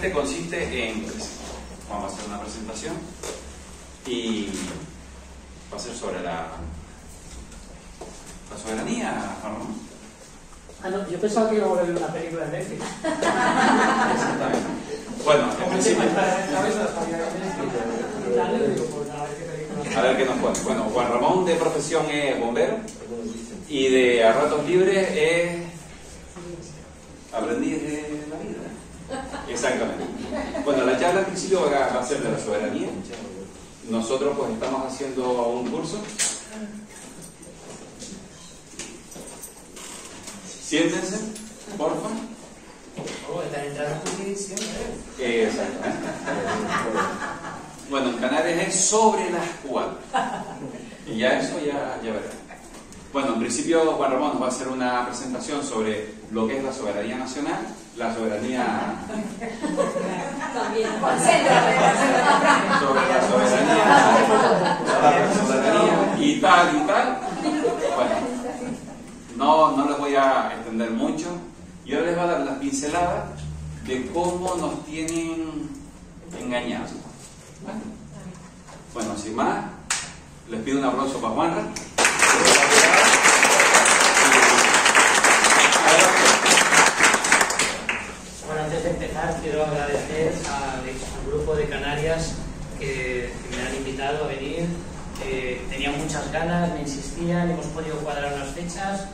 básicamente consiste en, vamos a hacer una presentación y va a ser sobre la soberanía, ¿no? Ah, no, yo pensaba que íbamos a ver una película de Netflix. Exactamente. Bueno, en principio... A ver qué nos pone. Bueno, Juan Ramón de profesión es bombero y de a ratos libres es aprendiz de la vida. Exactamente. Bueno, la charla al principio va a ser de la soberanía. Nosotros pues estamos haciendo un curso. Siéntense, porfa. Oh, están entrando aquí siempre. Exactamente. Bueno, en Canarias es sobre las 4. Y ya eso ya verán. Bueno, en principio Juan Ramón nos va a hacer una presentación sobre lo que es la soberanía nacional, la soberanía... sobre la soberanía y tal. Bueno, no les voy a extender mucho. Y ahora les voy a dar las pinceladas de cómo nos tienen engañados. Bueno, sin más, les pido un aplauso para Juanra. Bueno, antes de empezar, quiero agradecer al grupo de Canarias que me han invitado a venir. Tenían muchas ganas, me insistían, hemos podido cuadrar unas fechas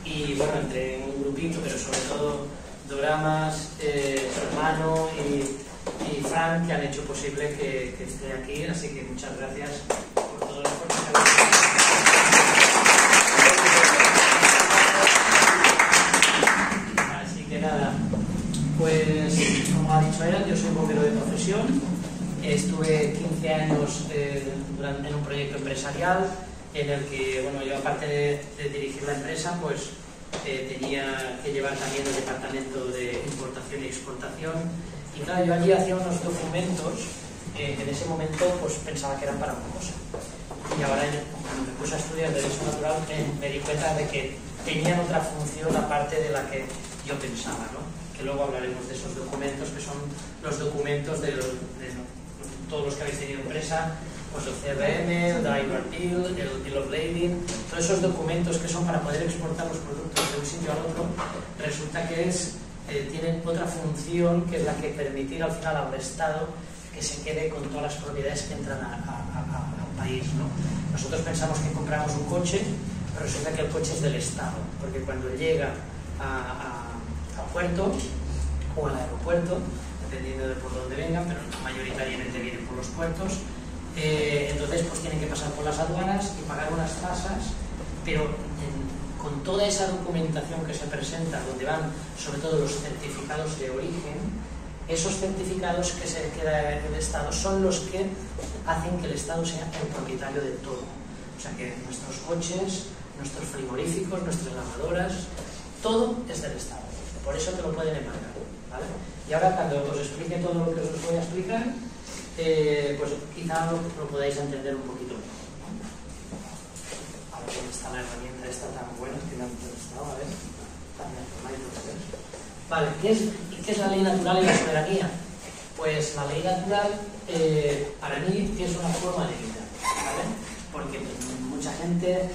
y bueno, entre un grupito, pero sobre todo Doramas, su hermano y Frank, que han hecho posible que esté aquí, así que muchas gracias por todo el esfuerzo que habéis hecho. Así que nada, pues como ha dicho él, yo soy bombero de profesión, estuve 15 años en un proyecto empresarial en el que, bueno, yo aparte de dirigir la empresa, pues tenía que llevar también el departamento de importación y exportación. Y claro, yo allí hacía unos documentos que en ese momento pues pensaba que eran para una cosa. Y ahora cuando me puse a estudiar Derecho Natural me di cuenta de que tenían otra función aparte de la que yo pensaba, ¿no? Que luego hablaremos de esos documentos, que son los documentos de todos los que habéis tenido empresa, pues el CRM, el Driver Bill, el Bill of Lading, todos esos documentos que son para poder exportar los productos de un sitio al otro, resulta que tienen otra función que es la que permitir al final al Estado que se quede con todas las propiedades que entran al país, ¿no? Nosotros pensamos que compramos un coche, pero resulta que el coche es del Estado, porque cuando llega al puerto o al aeropuerto, dependiendo de por dónde vengan, pero mayoritariamente vienen por los puertos, entonces pues tienen que pasar por las aduanas y pagar unas tasas, pero con toda esa documentación que se presenta, donde van sobre todo los certificados de origen, esos certificados que se queda el Estado son los que hacen que el Estado sea el propietario de todo. O sea que nuestros coches, nuestros frigoríficos, nuestras lavadoras, todo es del Estado. Por eso te lo pueden embargar, ¿vale? Y ahora cuando os explique todo lo que os voy a explicar, pues quizá lo podáis entender un poquito mejor. Ahora dónde está la herramienta esta tan buena que me han prestado, a ver. Vale, ¿qué es la ley natural y la soberanía? Pues la ley natural para mí es una forma de vida, ¿vale? Porque mucha gente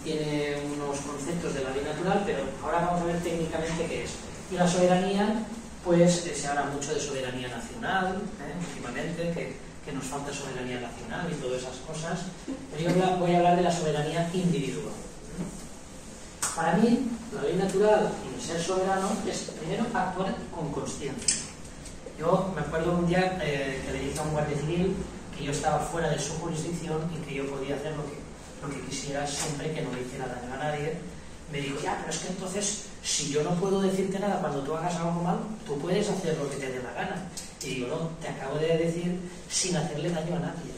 tiene unos conceptos de la ley natural, pero ahora vamos a ver técnicamente qué es. Y la soberanía, pues se habla mucho de soberanía nacional, últimamente, que nos falta soberanía nacional y todas esas cosas, pero yo voy a hablar de la soberanía individual. Para mí, la ley natural y el ser soberano es primero actuar con consciencia. Yo me acuerdo un día que le dije a un guardia civil que yo estaba fuera de su jurisdicción y que yo podía hacer lo que quisiera siempre que no le hiciera daño a nadie. Me dijo, ya, pero es que entonces, si yo no puedo decirte nada cuando tú hagas algo mal, tú puedes hacer lo que te dé la gana. Y digo, no, te acabo de decir sin hacerle daño a nadie.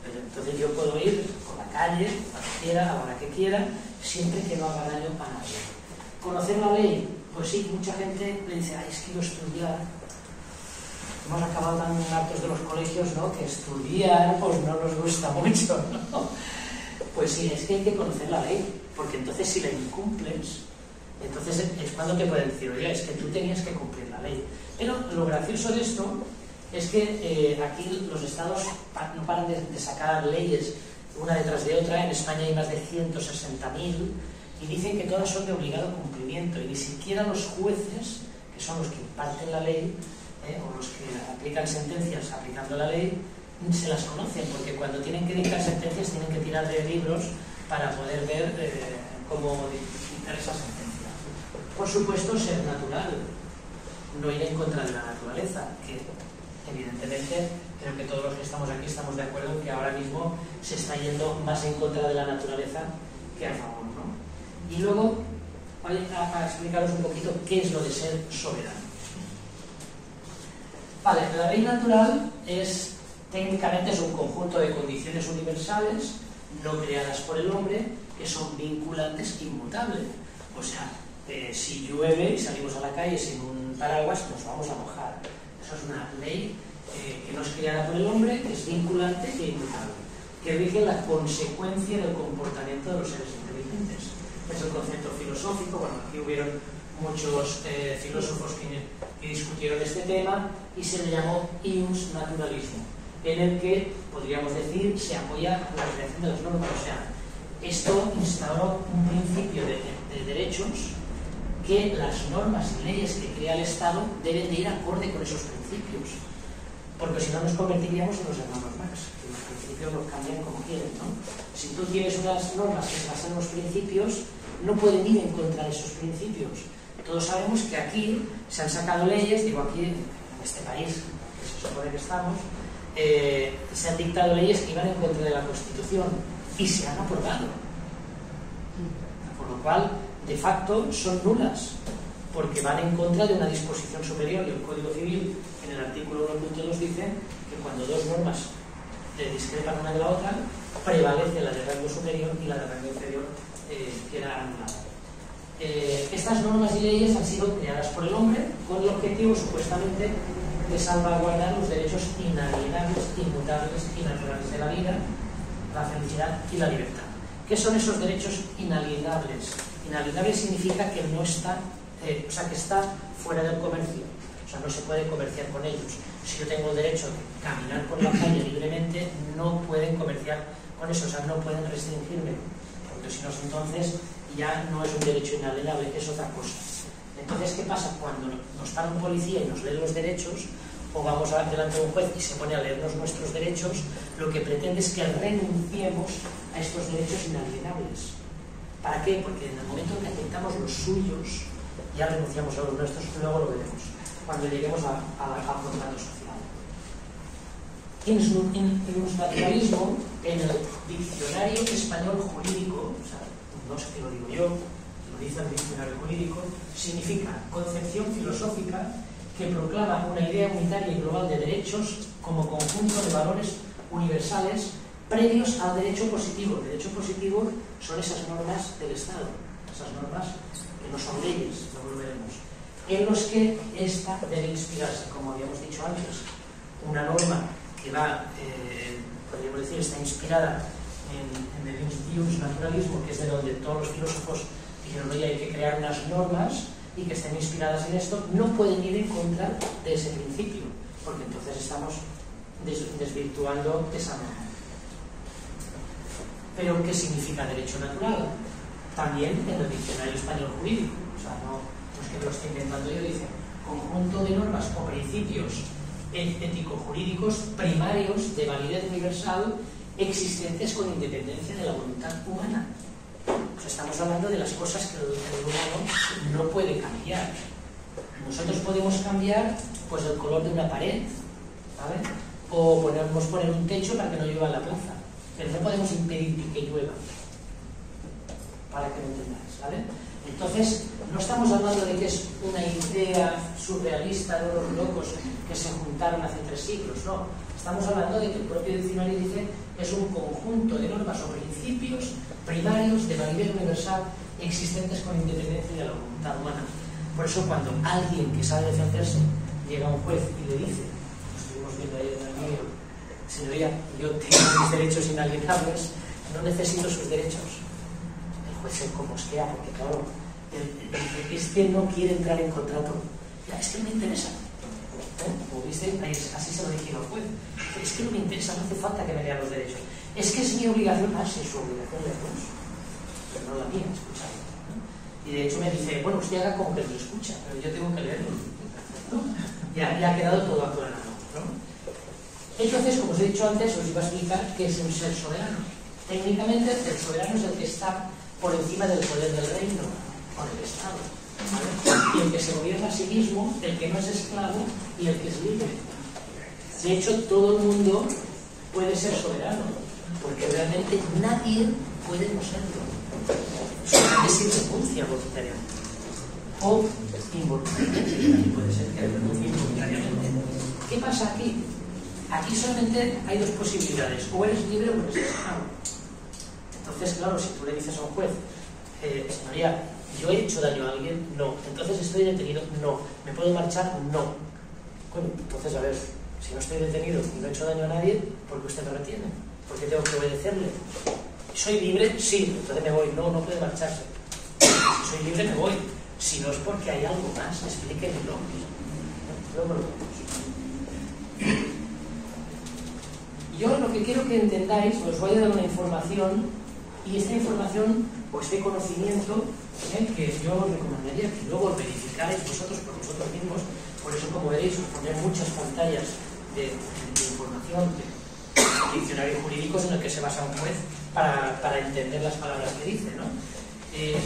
Pero entonces yo puedo ir por la calle, cuando quiera, a la hora que quiera, siempre que no haga daño a nadie. ¿Conocer la ley? Pues sí, mucha gente le dice, ay, es que yo estudiar. Hemos acabado tan hartos de los colegios, ¿no? Que estudiar, pues no nos gusta mucho, ¿no? Pues sí, es que hay que conocer la ley, porque entonces si la incumples, Entonces es cuando te pueden decir, oye, es que tú tenías que cumplir la ley. Pero lo gracioso de esto es que aquí los estados no paran de sacar leyes una detrás de otra. En España hay más de 160.000 y dicen que todas son de obligado cumplimiento, y ni siquiera los jueces, que son los que imparten la ley, o los que aplican sentencias aplicando la ley, se las conocen, porque cuando tienen que dictar sentencias tienen que tirar de libros para poder ver cómo dictar esa sentencia. Por supuesto, ser natural, no ir en contra de la naturaleza, que evidentemente creo que todos los que estamos aquí estamos de acuerdo en que ahora mismo se está yendo más en contra de la naturaleza que a favor, ¿no? Y luego voy a explicaros un poquito qué es lo de ser soberano. Vale, la ley natural técnicamente es un conjunto de condiciones universales no creadas por el hombre que son vinculantes e inmutables. O sea, si llueve y salimos a la calle sin un paraguas, nos vamos a mojar. Eso es una ley que no es creada por el hombre, que es vinculante e inmutable, que rige la consecuencia del comportamiento de los seres inteligentes. Es el concepto filosófico. Bueno, aquí hubieron muchos filósofos que discutieron este tema y se le llamó ius naturalismo, en el que, podríamos decir, se apoya la creación de las normas. O sea, esto instauró un principio de derechos, que las normas y leyes que crea el Estado deben de ir acorde con esos principios, porque si no nos convertiríamos en los hermanos Marx, que los principios los cambian como quieren, ¿no? Si tú tienes unas normas que se basan en los principios, no pueden ir en contra de esos principios. Todos sabemos que aquí se han sacado leyes, digo aquí en este país, que se supone que estamos, se han dictado leyes que iban en contra de la Constitución y se han aprobado. Por lo cual, de facto, son nulas, porque van en contra de una disposición superior, y el Código Civil, en el artículo 1.2, dice que cuando dos normas discrepan una de la otra, prevalece la de rango superior y la de rango inferior queda anulada. Estas normas y leyes han sido creadas por el hombre con el objetivo, supuestamente, de salvaguardar los derechos inalienables, inmutables y naturales de la vida, la felicidad y la libertad. ¿Qué son esos derechos inalienables? Inalienable significa que no está, que está fuera del comercio, o sea, no se puede comerciar con ellos. Si yo tengo el derecho de caminar por la calle libremente, no pueden comerciar con eso, o sea, no pueden restringirme, porque si no, entonces ya no es un derecho inalienable, es otra cosa. Entonces, ¿qué pasa? Cuando nos para un policía y nos lee los derechos, o vamos delante de un juez y se pone a leernos nuestros derechos, lo que pretende es que renunciemos a estos derechos inalienables. ¿Para qué? Porque en el momento en que aceptamos los suyos, ya renunciamos a los nuestros, luego lo veremos, cuando lleguemos al contrato social. Iusnaturalismo, en el diccionario español jurídico, o sea, no sé qué lo digo yo, lo dice el diccionario jurídico, significa concepción filosófica que proclama una idea unitaria y global de derechos como conjunto de valores universales previos al derecho positivo. El derecho positivo son esas normas del Estado, esas normas que no son leyes, luego lo veremos, en los que ésta debe inspirarse, como habíamos dicho antes. Una norma que va, podríamos decir, está inspirada en el iusnaturalismo, que es de donde todos los filósofos dijeron, oye, hay que crear unas normas y que estén inspiradas en esto, no pueden ir en contra de ese principio, porque entonces estamos desvirtuando esa norma. Pero, ¿qué significa derecho natural? También en el diccionario español jurídico, o sea, no es que lo esté inventando yo, dice conjunto de normas o principios ético-jurídicos primarios de validez universal existentes con independencia de la voluntad humana. O sea, estamos hablando de las cosas que el humano no puede cambiar. Nosotros podemos cambiar pues el color de una pared, ¿vale? O podemos poner un techo para que no llueva en la plaza, pero no podemos impedir que llueva, para que lo entendáis, ¿vale? Entonces, no estamos hablando de que es una idea surrealista de unos locos que se juntaron hace 3 siglos, no. Estamos hablando de que el propio diccionario dice que es un conjunto de normas o principios primarios de validez universal existentes con independencia de la voluntad humana. Por eso, cuando alguien que sabe defenderse llega a un juez y le dice, lo estuvimos viendo ayer en el vídeo, señoría, yo tengo mis derechos inalienables, no necesito sus derechos. El juez se comosquea porque, claro, Este no quiere entrar en contrato. Ya, es que no me interesa. Como viste, así se lo dije al juez. Es que no me interesa, no hace falta que me lean los derechos. Es que es mi obligación, sí, su obligación leerlos, pero no la mía, escucharlo. Y de hecho me dice, bueno, usted haga como que lo escucha, pero yo tengo que leerlo. ¿No? Ya ha quedado todo aclarado, ¿no? Entonces, como os he dicho antes, os iba a explicar qué es un ser soberano. Técnicamente, el soberano es el que está por encima del poder del reino o del Estado, ¿vale? Y el que se gobierna a sí mismo, el que no es esclavo y el que es libre. De hecho, todo el mundo puede ser soberano, porque realmente nadie puede no serlo. Solamente si renuncia voluntariamente o involuntariamente. Puede ser que renuncie involuntariamente. ¿Qué pasa aquí? Aquí solamente hay dos posibilidades: o eres libre o eres esclavo. Entonces, claro, si tú le dices a un juez, señoría, ¿yo he hecho daño a alguien? No. Entonces, ¿estoy detenido? No. ¿Me puedo marchar? No. Bueno, entonces, a ver, si no estoy detenido y no he hecho daño a nadie, ¿por qué usted me retiene? ¿Por qué tengo que obedecerle? ¿Soy libre? Sí. Entonces me voy. No, no puede marcharse. Si soy libre, me voy. Si no es porque hay algo más, explíquenlo. Luego lo vemos. Yo lo que quiero que entendáis, os voy a dar una información, y esta información o este conocimiento que yo os recomendaría que luego verificáis vosotros por vosotros mismos. Por eso, como veréis, os pondré muchas pantallas de información, de diccionarios jurídicos en el que se basa un juez para entender las palabras que dice, ¿no?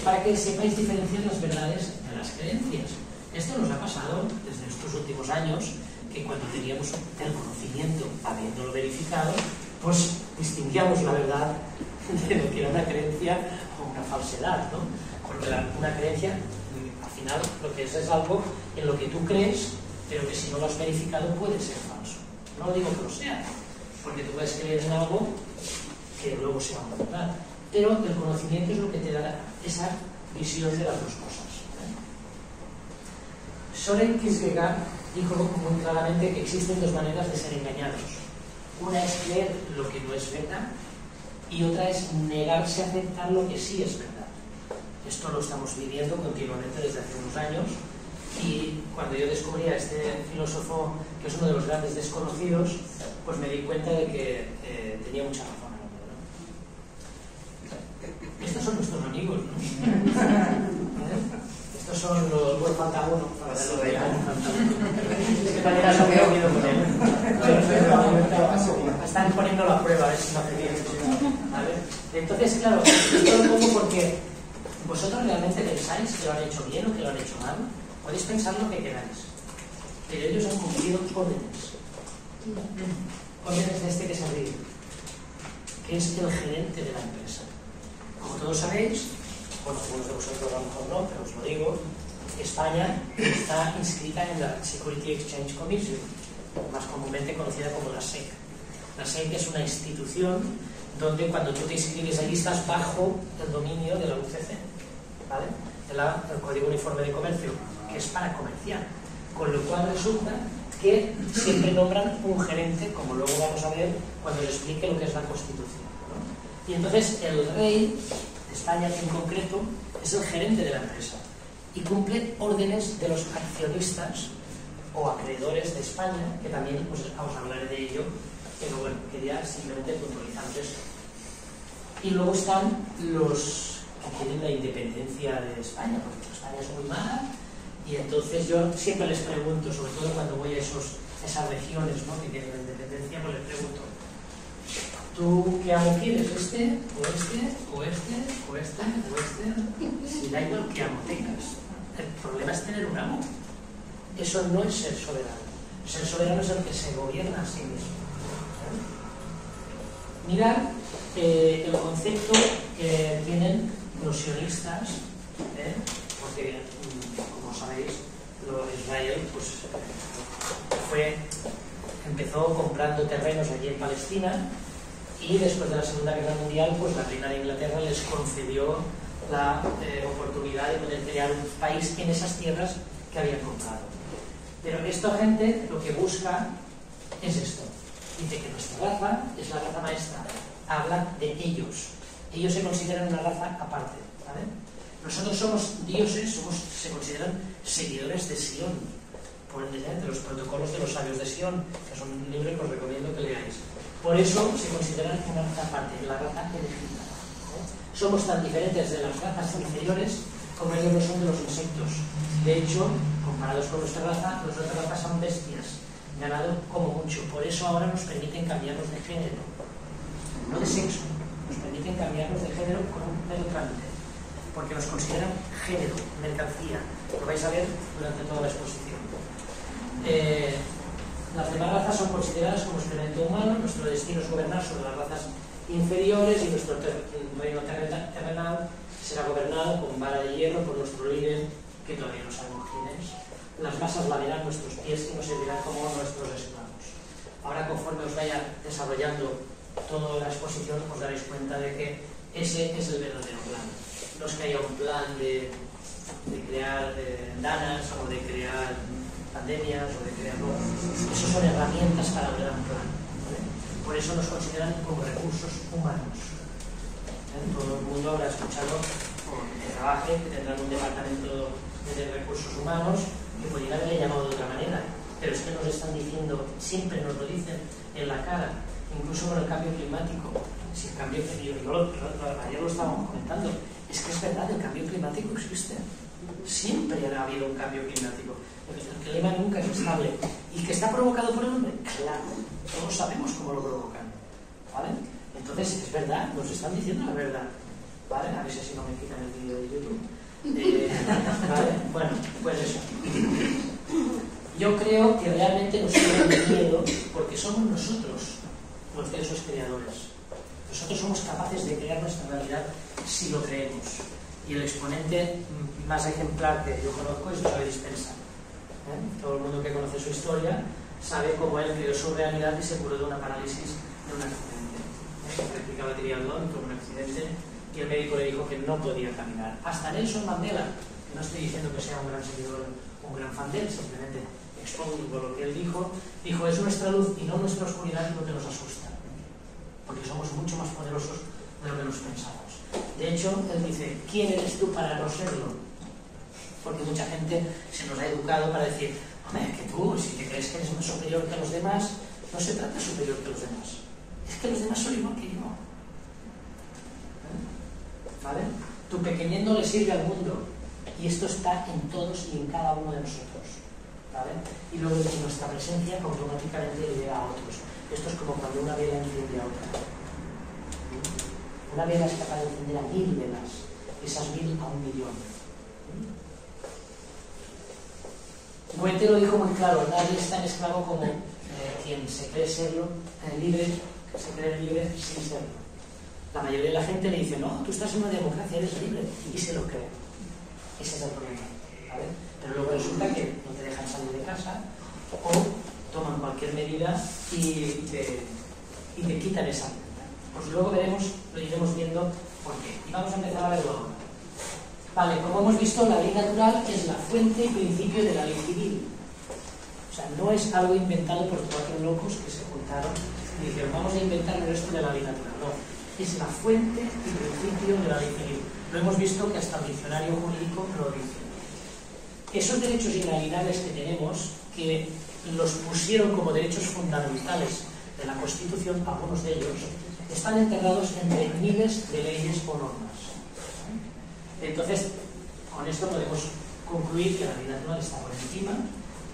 Para que sepáis diferenciar las verdades de las creencias. Esto nos ha pasado desde estos últimos años, que cuando teníamos el conocimiento, habiéndolo verificado, pues distinguíamos la verdad de lo que era una creencia o una falsedad, ¿no? Porque una creencia, al final, lo que es algo en lo que tú crees, pero que si no lo has verificado puede ser falso. No digo que lo sea, porque tú puedes creer en algo que luego sea una verdad, pero el conocimiento es lo que te da esa visión de las dos cosas. Soren Kierkegaard dijo muy claramente que existen dos maneras de ser engañados. Una es creer lo que no es verdad y otra es negarse a aceptar lo que sí es verdad. Esto lo estamos viviendo continuamente desde hace unos años, y cuando yo descubrí a este filósofo, que es uno de los grandes desconocidos, pues me di cuenta de que tenía mucha razón. Estos son nuestros amigos, ¿no? Estos son los... Bueno, falta uno para hacerlo de ahí. Es que mañana no me he oído con él. Están poniendo la prueba, a ver si no hace bien. ¿Vale? Entonces, claro, esto lo pongo porque vosotros realmente pensáis que lo han hecho bien o que lo han hecho mal. Podéis pensar lo que queráis, pero ellos han cumplido órdenes. Órdenes de este que se ríe, que es el gerente de la empresa. Como todos sabéis, bueno, algunos de vosotros a lo mejor no, pero os lo digo, España está inscrita en la Security Exchange Commission, más comúnmente conocida como la SEC. La SEC es una institución donde cuando tú te inscribes allí estás bajo el dominio de la UCC, ¿vale? El Código Uniforme de Comercio, que es para comerciar. Con lo cual resulta que siempre nombran un gerente, como luego vamos a ver cuando le explique lo que es la Constitución, ¿no? Y entonces el rey de España en concreto es el gerente de la empresa y cumple órdenes de los accionistas o acreedores de España, que también pues, os hablaré de ello, pero bueno, quería simplemente puntualizaros esto. Y luego están los que quieren la independencia de España, porque España es muy mala, y entonces yo siempre les pregunto, sobre todo cuando voy a esas regiones, ¿no?, que quieren la independencia, pues les pregunto: ¿tú qué amo quieres? ¿Este? ¿O este? ¿O este? ¿O este? ¿O este? Si da igual qué amo tengas. El problema es tener un amo. Eso no es ser soberano. Ser soberano es el que se gobierna a sí mismo. Mirad el concepto que tienen los sionistas, porque, como sabéis, Israel pues, empezó comprando terrenos allí en Palestina, y después de la Segunda Guerra Mundial pues la reina de Inglaterra les concedió la oportunidad de poder crear un país en esas tierras que habían comprado. Pero esta gente lo que busca es esto. Dice que nuestra raza es la raza maestra. Habla de ellos. Ellos se consideran una raza aparte, ¿vale? Nosotros somos dioses, se consideran seguidores de Sion, de los protocolos de los sabios de Sion, que son un libro que os recomiendo que leáis. Por eso se consideran una parte de la raza elegida. Somos tan diferentes de las razas inferiores como ellos lo son de los insectos. De hecho, comparados con nuestra raza, las otras razas son bestias, ganado como mucho. Por eso ahora nos permiten cambiarnos de género, no de sexo, nos permiten cambiarnos de género con un mero trámite, porque nos consideran género, mercancía. Lo vais a ver durante toda la exposición. Las demás razas son consideradas como experimento humano. Nuestro destino es gobernar sobre las razas inferiores y nuestro reino terrenal será gobernado con vara de hierro por nuestro líder, que todavía no sabemos quién es. Las masas lamerán nuestros pies y nos servirán como nuestros esclavos. Ahora, conforme os vaya desarrollando toda la exposición, os daréis cuenta de que ese es el verdadero plan. No es que haya un plan de crear danas o de crear pandemias o de crear... Eso son herramientas para el gran plan, ¿vale? Por eso nos consideran como recursos humanos. Todo el mundo habrá escuchado que trabaje, que tendrán un departamento de recursos humanos, que podrían haberle llamado de otra manera, pero es que nos están diciendo, siempre nos lo dicen en la cara, incluso con el cambio climático. Si el cambio climático, ayer lo estábamos comentando, es que es verdad, el cambio climático existe. Siempre ha habido un cambio climático. El clima nunca es estable. ¿Y que está provocado por el hombre? Claro, todos sabemos cómo lo provocan, ¿vale? Entonces, es verdad, nos están diciendo la verdad, ¿vale? A ver si así no me quitan el vídeo de YouTube. ¿Vale? Bueno, pues eso. Yo creo que realmente nos tienen miedo porque somos nosotros los dioses creadores. Nosotros somos capaces de crear nuestra realidad si lo creemos. Y el exponente más ejemplar que yo conozco es Joe Dispenza. Todo el mundo que conoce su historia sabe cómo él creó su realidad y se curó de una parálisis de un accidente. Practicaba triatlón, tuvo un accidente y el médico le dijo que no podía caminar. Hasta Nelson Mandela, que no estoy diciendo que sea un gran seguidor, un gran fan de él, simplemente expongo lo que él dijo, es nuestra luz y no nuestra oscuridad lo que nos asusta, porque somos mucho más poderosos de lo que nos pensamos. De hecho, él dice, ¿quién eres tú para no serlo? Porque mucha gente se nos ha educado para decir, hombre, que tú, si te crees que eres más superior que los demás, no se trata de superior que los demás. Es que los demás son igual que yo. ¿Vale? Tu pequeñez no le sirve al mundo. Y esto está en todos y en cada uno de nosotros. ¿Vale? Y luego en nuestra presencia automáticamente le llega a otros. Esto es como cuando una vela enciende a otra. Una vela es capaz de encender a 1000 velas. Esas 1000 a 1.000.000. Goethe lo dijo muy claro, nadie es tan esclavo como quien se cree serlo, libre, se cree libre sin serlo. La mayoría de la gente le dice, no, tú estás en una democracia, eres libre, y se lo cree. Ese es el problema, ¿vale? Pero luego resulta que no te dejan salir de casa o toman cualquier medida y te quitan esa libertad. Pues luego lo iremos viendo por qué. Y vamos a empezar a verlo ahora. Vale, como hemos visto, la ley natural es la fuente y principio de la ley civil. O sea, no es algo inventado por 4 locos que se juntaron y dijeron, vamos a inventar el resto de la ley natural. No, es la fuente y principio de la ley civil. Lo hemos visto que hasta el diccionario jurídico lo dice. Esos derechos inalienables que tenemos, que los pusieron como derechos fundamentales de la Constitución, algunos de ellos, están enterrados entre miles de leyes o normas. Entonces, con esto podemos concluir que la ley natural está por encima,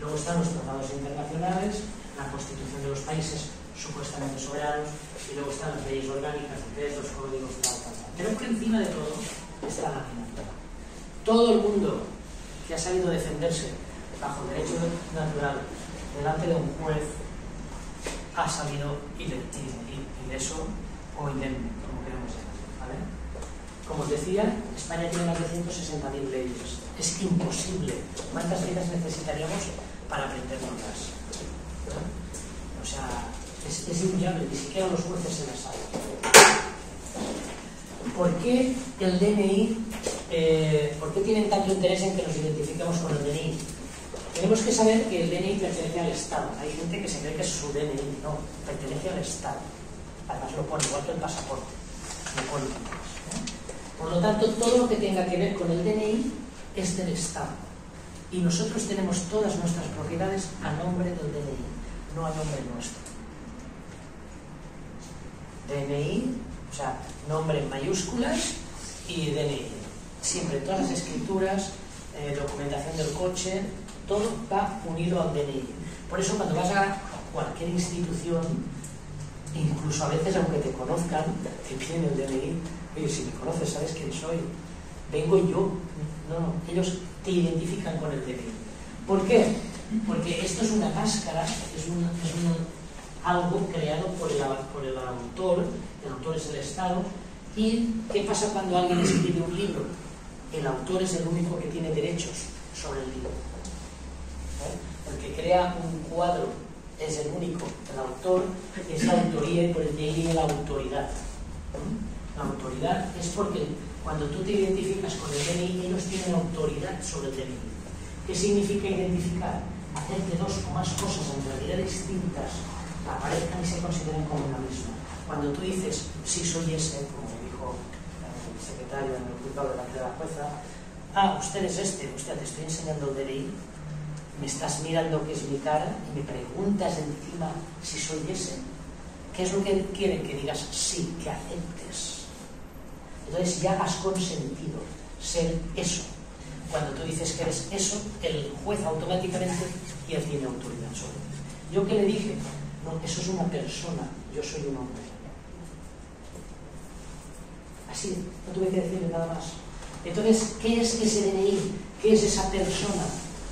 luego están los tratados internacionales, la constitución de los países supuestamente soberanos, y luego están las leyes orgánicas, los códigos, tal. Pero por encima de todo está la ley natural. Todo el mundo que ha sabido defenderse bajo el derecho natural delante de un juez ha salido ileso o indemne, como queremos llamar, ¿vale? Como os decía, España tiene más de 160.000 leyes. Es imposible. ¿Cuántas vidas necesitaríamos para aprendérnoslas? O sea, es inviable, ni siquiera los jueces se las saben. ¿Por qué el DNI, por qué tienen tanto interés en que nos identifiquemos con el DNI? Tenemos que saber que el DNI pertenece al Estado. Hay gente que se cree que es su DNI. No, pertenece al Estado. Además lo pone, igual que el pasaporte. Lo pone. Por lo tanto, todo lo que tenga que ver con el DNI es del Estado. Y nosotros tenemos todas nuestras propiedades a nombre del DNI, no a nombre nuestro. DNI, o sea, nombre en mayúsculas y DNI. Siempre todas las escrituras, documentación del coche, todo va unido al DNI. Por eso cuando vas a cualquier institución, incluso a veces aunque te conozcan, te piden el DNI. Oye, si me conoces, sabes quién soy. Vengo yo. No, ellos te identifican con el DNI. ¿Por qué? Porque esto es una máscara, algo creado por el autor es el Estado. ¿Y qué pasa cuando alguien escribe un libro? El autor es el único que tiene derechos sobre el libro. El que crea un cuadro es el único, el autor es la autoría y por el de ahí viene la autoridad. La autoridad es porque cuando tú te identificas con el DNI, ellos tienen autoridad sobre el DNI. ¿Qué significa identificar? Hacer que dos o más cosas en realidad distintas aparezcan y se consideren como una misma. Cuando tú dices, sí soy ese, como dijo el secretario en el juzgado delante de la jueza, usted es este, usted te estoy enseñando el DNI, me estás mirando que es mi cara y me preguntas encima si soy ese. ¿Qué es lo que quieren? Que digas sí, que aceptes. Entonces ya has consentido ser eso. Cuando tú dices que eres eso, el juez automáticamente ya tiene autoridad sobre ti. ¿Yo qué le dije? No, eso es una persona, yo soy un hombre. Así, no tuve que decirle nada más. Entonces, ¿qué es ese DNI? ¿Qué es esa persona?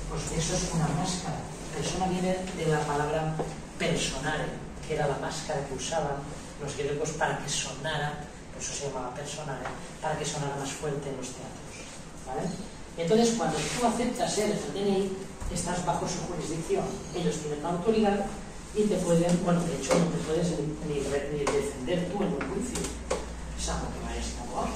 Pues eso es una máscara. Persona viene de la palabra personare, que era la máscara que usaban los griegos para que sonara, por eso se llamaba personare, para que sonara más fuerte en los teatros. ¿Vale? Entonces, cuando tú aceptas ser el DNI, estás bajo su jurisdicción. Ellos tienen la autoridad y te pueden, bueno, de hecho, no te puedes ni defender tú en un juicio, salvo que vayas a abogado,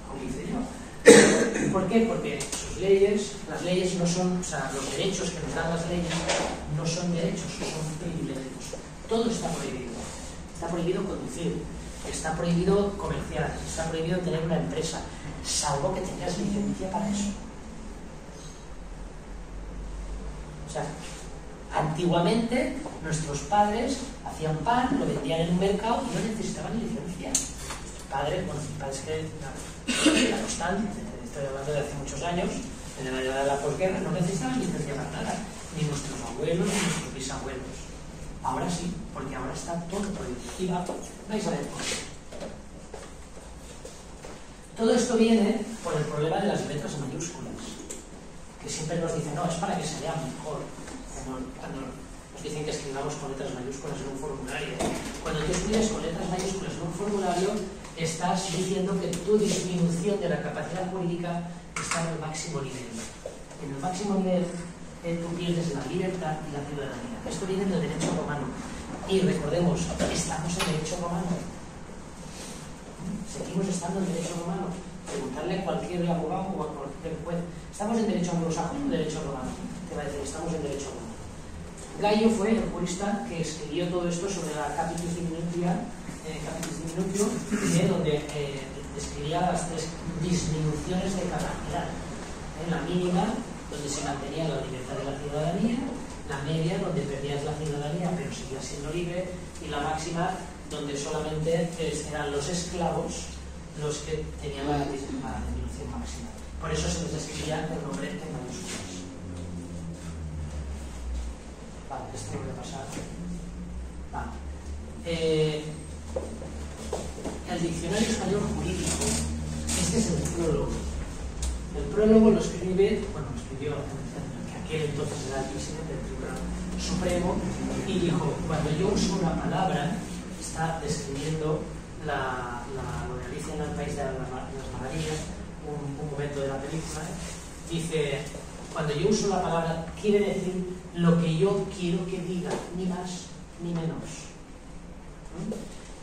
como hice yo. ¿Por qué? Porque sus leyes, las leyes no son, o sea, los derechos que nos dan las leyes no son derechos, son privilegios. Todo está prohibido. Está prohibido conducir, está prohibido comerciar, está prohibido tener una empresa, salvo que tengas licencia para eso. O sea, antiguamente nuestros padres hacían pan, lo vendían en un mercado y no necesitaban licencia. Nuestros padres, bueno, mis padres que ya no están, estoy hablando de hace muchos años, en la edad de la posguerra, no necesitaban licencia para nada, ni nuestros abuelos ni nuestros bisabuelos. Ahora sí, porque ahora está todo prohibido. Vais a ver por qué. Todo esto viene por el problema de las letras mayúsculas, que siempre nos dicen, no, es para que se lea mejor. Cuando nos dicen que escribamos con letras mayúsculas en un formulario. Cuando tú escribes con letras mayúsculas en un formulario, estás diciendo que tu disminución de la capacidad jurídica está en el máximo nivel. En el máximo nivel tú pierdes la libertad y la ciudadanía. Esto viene del derecho romano. Y recordemos, estamos en derecho romano. Seguimos estando en derecho romano. Preguntarle a cualquier abogado o a cualquier juez, ¿estamos en derecho anglosajón o en derecho romano? Te va a decir, estamos en derecho romano. Gallo fue el jurista que escribió todo esto sobre la Capitis Diminutio, donde describía las tres disminuciones de capacidad. La mínima, donde se mantenía la libertad de la ciudadanía; la media, donde perdías la ciudadanía pero seguías siendo libre; y la máxima, donde solamente eran los esclavos los que tenían la disminución máxima. Por eso se les escribía el nombre en mayúsculas. Vale, esto lo voy a pasar. Vale. El diccionario español jurídico, este es el prólogo. El prólogo lo escribió que aquel entonces era el presidente del Tribunal Supremo, y dijo, cuando yo uso una palabra, está describiendo lo de Alicia en el País de las Maravillas, un momento de la película, dice, cuando yo uso la palabra, quiere decir lo que yo quiero que diga, ni más ni menos.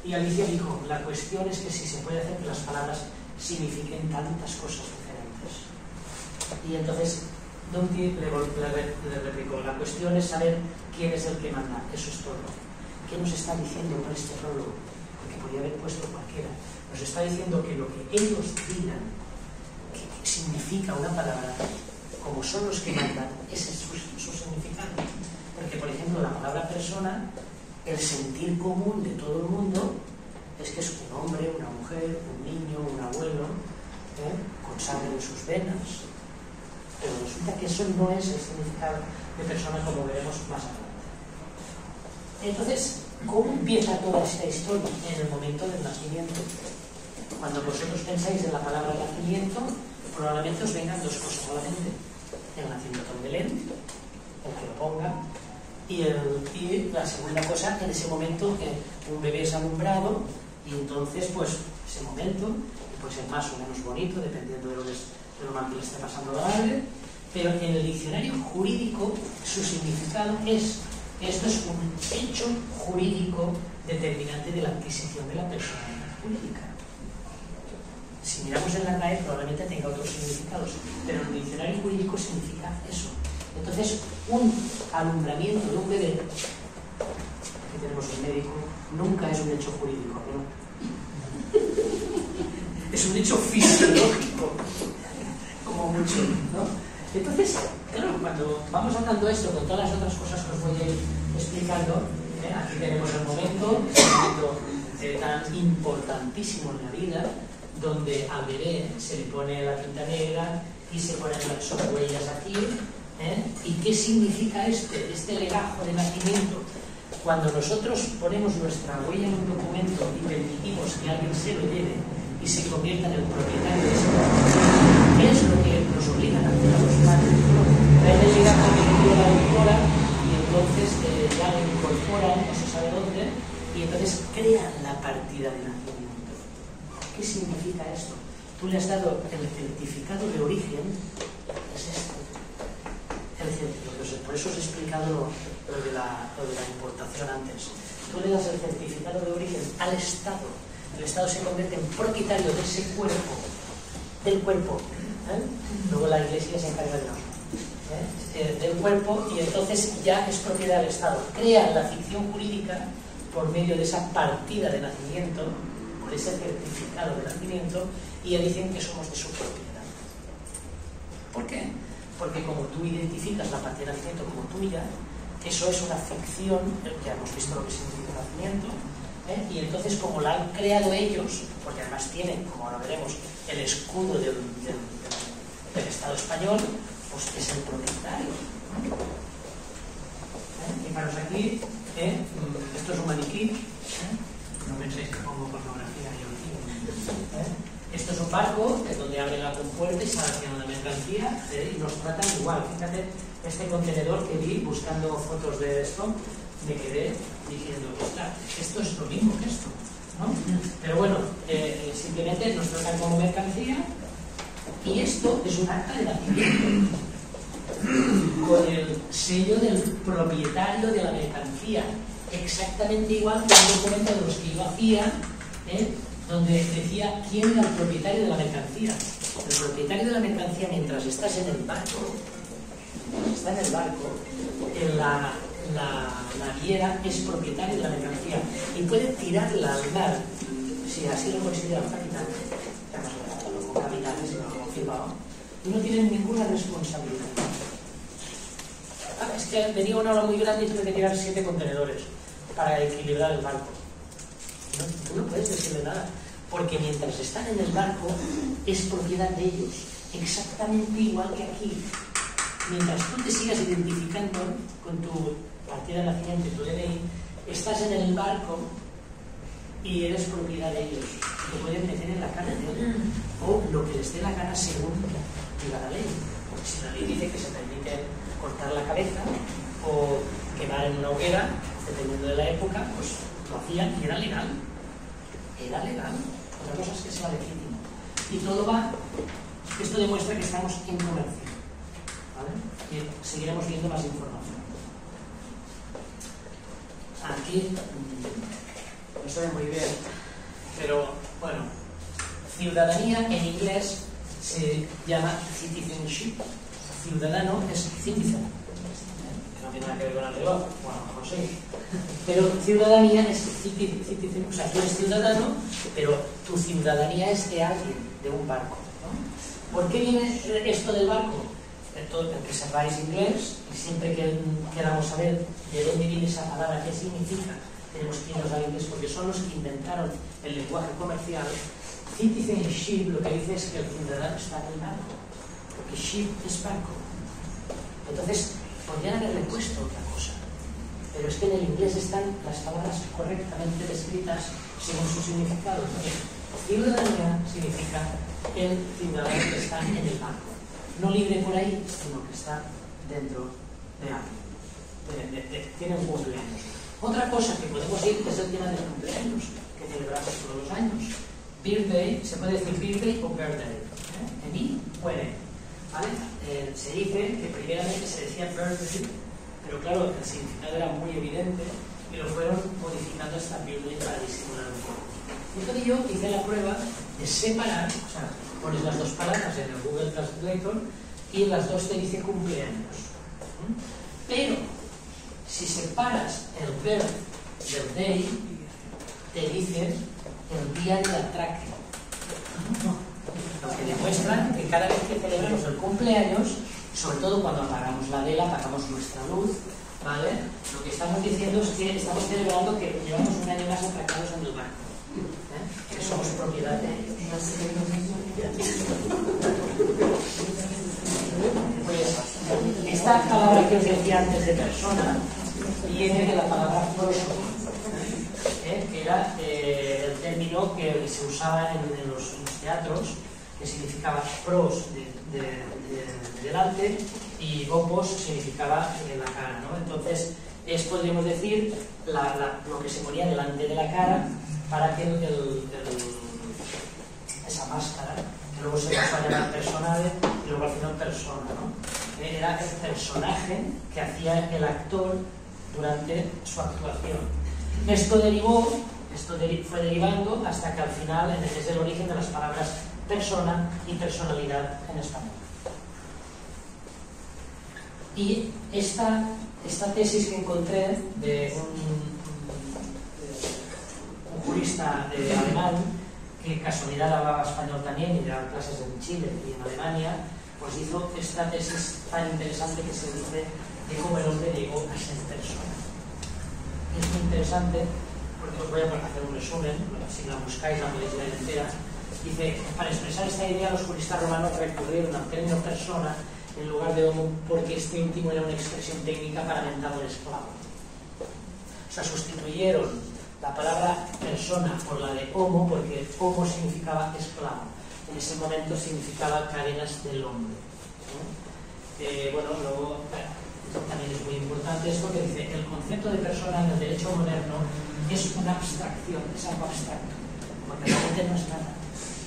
Y Alicia dijo, la cuestión es que si se puede hacer que las palabras signifiquen tantas cosas diferentes. Y entonces Dumpty le replicó, la cuestión es saber quién es el que manda, eso es todo. ¿Qué nos está diciendo por este prólogo? Porque podría haber puesto cualquiera. Nos nos está diciendo que lo que ellos digan que significa una palabra, como son los que mandan, ese es su significado. Porque, por ejemplo, la palabra persona, el sentir común de todo el mundo es que es un hombre, una mujer, un niño, un abuelo, con sangre en sus venas. Pero resulta que eso no es el significado de persona, como veremos más adelante. Entonces, ¿cómo empieza toda esta historia? En el momento del nacimiento. Cuando vosotros pensáis en la palabra nacimiento, probablemente os vengan dos cosas a la mente: el nacimiento en Belén, el que lo ponga, y la segunda cosa, en ese momento un bebé es alumbrado, y entonces pues ese momento puede ser más o menos bonito dependiendo de lo mal que le esté pasando a la madre, pero en el diccionario jurídico su significado es: esto es un hecho jurídico determinante de la adquisición de la personalidad jurídica. Si miramos en la RAE probablemente tenga otros significados, pero en el diccionario jurídico significa eso. Entonces, un alumbramiento de un bebé, aquí tenemos un médico, nunca es un hecho jurídico, ¿no? Es un hecho fisiológico, como mucho, ¿no? Entonces, claro, cuando vamos hablando esto con todas las otras cosas que os voy a ir explicando, aquí tenemos el momento tan importantísimo en la vida, donde al bebé se le pone la cinta negra y se ponen sus huellas aquí. ¿Y qué significa este legajo de nacimiento? Cuando nosotros ponemos nuestra huella en un documento y permitimos que alguien se lo lleve y se convierta en el propietario de ese documento, ¿qué es lo que nos obligan a hacer a los padres? Traen el legajo que dio la autora y entonces ya lo incorporan, no se sabe dónde, y entonces crean la partida de nacimiento. ¿Qué significa esto? Tú le has dado el certificado de origen, es esto. Por eso os he explicado lo de la importación antes. Tú le das el certificado de origen al Estado. El Estado se convierte en propietario de ese cuerpo, del cuerpo. Luego la Iglesia se encarga del cuerpo, y entonces ya es propiedad del Estado. Crea la ficción jurídica por medio de esa partida de nacimiento, por ese certificado de nacimiento, y ya dicen que somos de su propiedad. ¿Por qué? Porque como tú identificas la partida de nacimiento como tuya, eso es una ficción, ya hemos visto lo que significa nacimiento, y entonces como la han creado ellos, porque además tienen, como ahora veremos, el escudo del Estado español, pues es el propietario. Fijaros aquí, esto es un maniquí, no penséis que pongo pornografía yo aquí. Esto es un barco donde abren la compuerta y sale haciendo la mercancía, y nos tratan igual. Fíjate, este contenedor que vi buscando fotos de esto, me quedé diciendo, ostras, esto es lo mismo que esto, ¿no? Pero bueno, simplemente nos tratan como mercancía, y esto es un acta de nacimiento con el sello del propietario de la mercancía, exactamente igual que un documento de los que yo hacía, donde decía quién era el propietario de la mercancía. El propietario de la mercancía, mientras estás en el barco, en la naviera es propietario de la mercancía y puede tirarla al mar, si así lo considera un capitán, con capitanes y como firmado, y no tienen ninguna responsabilidad. Es que venía una ola muy grande y tuve que tirar 7 contenedores para equilibrar el barco. Tú no puedes decirle nada, porque mientras están en el barco es propiedad de ellos, exactamente igual que aquí. Mientras tú te sigas identificando con tu partida de nacimiento y tu DNI, estás en el barco y eres propiedad de ellos. Te pueden meter en la cárcel o lo que les dé la gana según diga la ley. Porque si la ley dice que se permite cortar la cabeza o quemar en una hoguera, dependiendo de la época, pues lo hacían y era legal. Era legal. Otra cosa es que sea legítimo. Y todo va... Esto demuestra que estamos en comercio. ¿Vale? Y seguiremos viendo más información. Aquí no se ve muy bien, pero bueno, ciudadanía en inglés se llama citizenship. Ciudadano es citizen, que no tiene nada que ver con el reloj, bueno, a lo mejor sí. Pero ciudadanía es citizen, o sea, tú eres ciudadano, pero tu ciudadanía es de alguien, de un barco, ¿no? ¿Por qué viene esto del barco? Que sepáis inglés, y siempre que queramos saber de dónde viene esa palabra, qué significa, tenemos que irnos al inglés, porque son los que inventaron el lenguaje comercial. Citizenship lo que dice es que el ciudadano está en el barco, porque ship es barco. Entonces, podrían haberle puesto otra cosa, pero es que en el inglés están las palabras correctamente descritas según su significado. Entonces, ciudadanía significa el ciudadano que está en el barco, no libre por ahí, sino que está dentro de algo, tiene un cumpleaños. Otra cosa que podemos ir es el tema de cumpleaños, que celebramos todos los años. Birthday, se puede decir birthday o birthday, en mí, wedding, ¿vale? Se dice que primeramente se decía birthday, pero claro, el significado era muy evidente y lo fueron modificando hasta birthday para disimular un poco. Entonces yo hice la prueba de separar, o sea, pones las dos palabras en el Google Translator y las dos te dice cumpleaños. Pero si separas el birth del day, te dice el día del atraque. Lo que demuestra que cada vez que celebramos el cumpleaños, sobre todo cuando apagamos la vela, apagamos nuestra luz, ¿vale? Lo que estamos diciendo es que estamos celebrando que llevamos un año más atracados en el barco, que somos propiedad de ellos. Pues esta palabra que os decía antes de persona viene de la palabra proso, que era el término que se usaba en los teatros, que significaba pros de delante y gopos significaba en la cara, ¿no? Entonces podríamos decir lo que se ponía delante de la cara para que esa máscara, que luego se pasó a llamar personaje y luego al final persona, ¿no? Era el personaje que hacía el actor durante su actuación. Esto fue derivando hasta que al final es el origen de las palabras persona y personalidad en español. Y esta tesis que encontré de un jurista alemán, que casualidad hablaba español también y daba clases en Chile y en Alemania, pues hizo esta tesis tan interesante que se dice de cómo el hombre llegó a ser persona. Es muy interesante porque os voy a hacer un resumen, si la buscáis la podéis leer entera. Dice, para expresar esta idea los juristas romanos recurrieron al término persona en lugar de homo porque este último era una expresión técnica para mentado el esclavo. O sea, sustituyeron la palabra persona por la de homo porque homo significaba esclavo. En ese momento significaba cadenas del hombre. Bueno, luego también es muy importante esto que dice, el concepto de persona en el derecho moderno es una abstracción, es algo abstracto, porque realmente no es nada.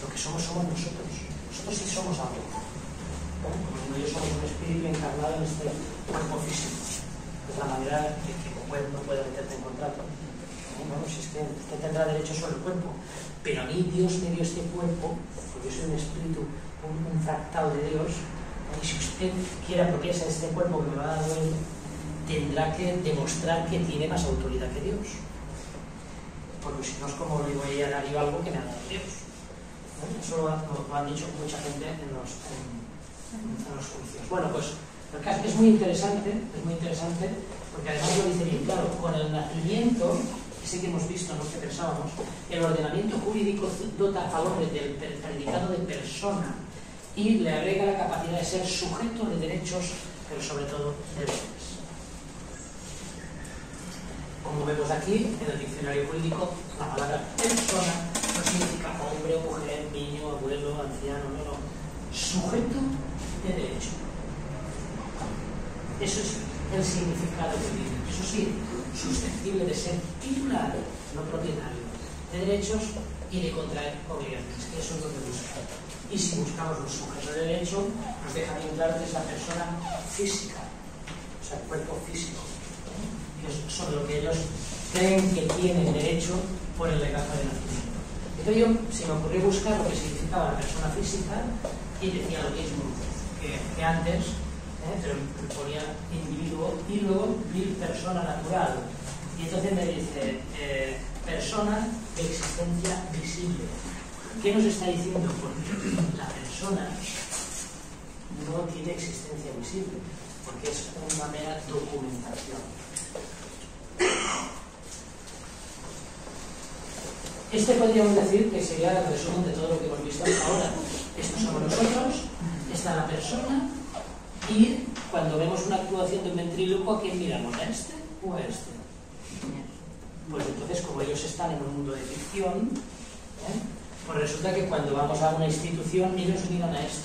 Lo que somos nosotros. Nosotros sí somos algo. Como yo somos un espíritu encarnado en este cuerpo físico. Es la manera de que como web no puede meterte en contrato. Bueno, si es que usted tendrá derecho sobre el cuerpo, pero a mí Dios me dio este cuerpo, porque yo soy un espíritu, un fractal de Dios, y si usted quiere apropiarse de este cuerpo que me va a dar él, tendrá que demostrar que tiene más autoridad que Dios. Porque si no es como digo ella, daría algo que me ha dado Dios. Eso lo han dicho mucha gente en los juicios. Bueno, pues el caso es muy interesante, porque además lo dice bien claro, con el nacimiento, que sí que hemos visto, no es que pensábamos, el ordenamiento jurídico dota al hombre del predicado de persona y le agrega la capacidad de ser sujeto de derechos, pero sobre todo de deberes. Como vemos aquí, en el diccionario jurídico, la palabra persona no significa hombre, mujer, niño, abuelo, anciano, no. Sujeto de derecho. Eso es el significado que tiene. Eso sí, susceptible de ser titular, no propietario, de derechos y de contraer obligaciones. Eso es lo que busca. Y si buscamos los sujetos de derecho, nos deja bien claro que es la persona física, o sea, el cuerpo físico. Es sobre lo que ellos creen que tienen derecho por el legajo de nacimiento. Entonces yo se me ocurrió buscar lo que significaba la persona física y decía lo mismo que antes, pero ponía individuo y luego persona natural. Y entonces me dice persona de existencia visible. ¿Qué nos está diciendo? Porque la persona no tiene existencia visible, porque es una mera documentación. Este podríamos decir que sería el resumen de todo lo que hemos visto hasta ahora. Estos somos nosotros, está la persona, y cuando vemos una actuación de un ventrílocuo, ¿a quién miramos? ¿A este o a este? Pues entonces, como ellos están en un mundo de ficción, pues resulta que cuando vamos a una institución, ellos miran a este.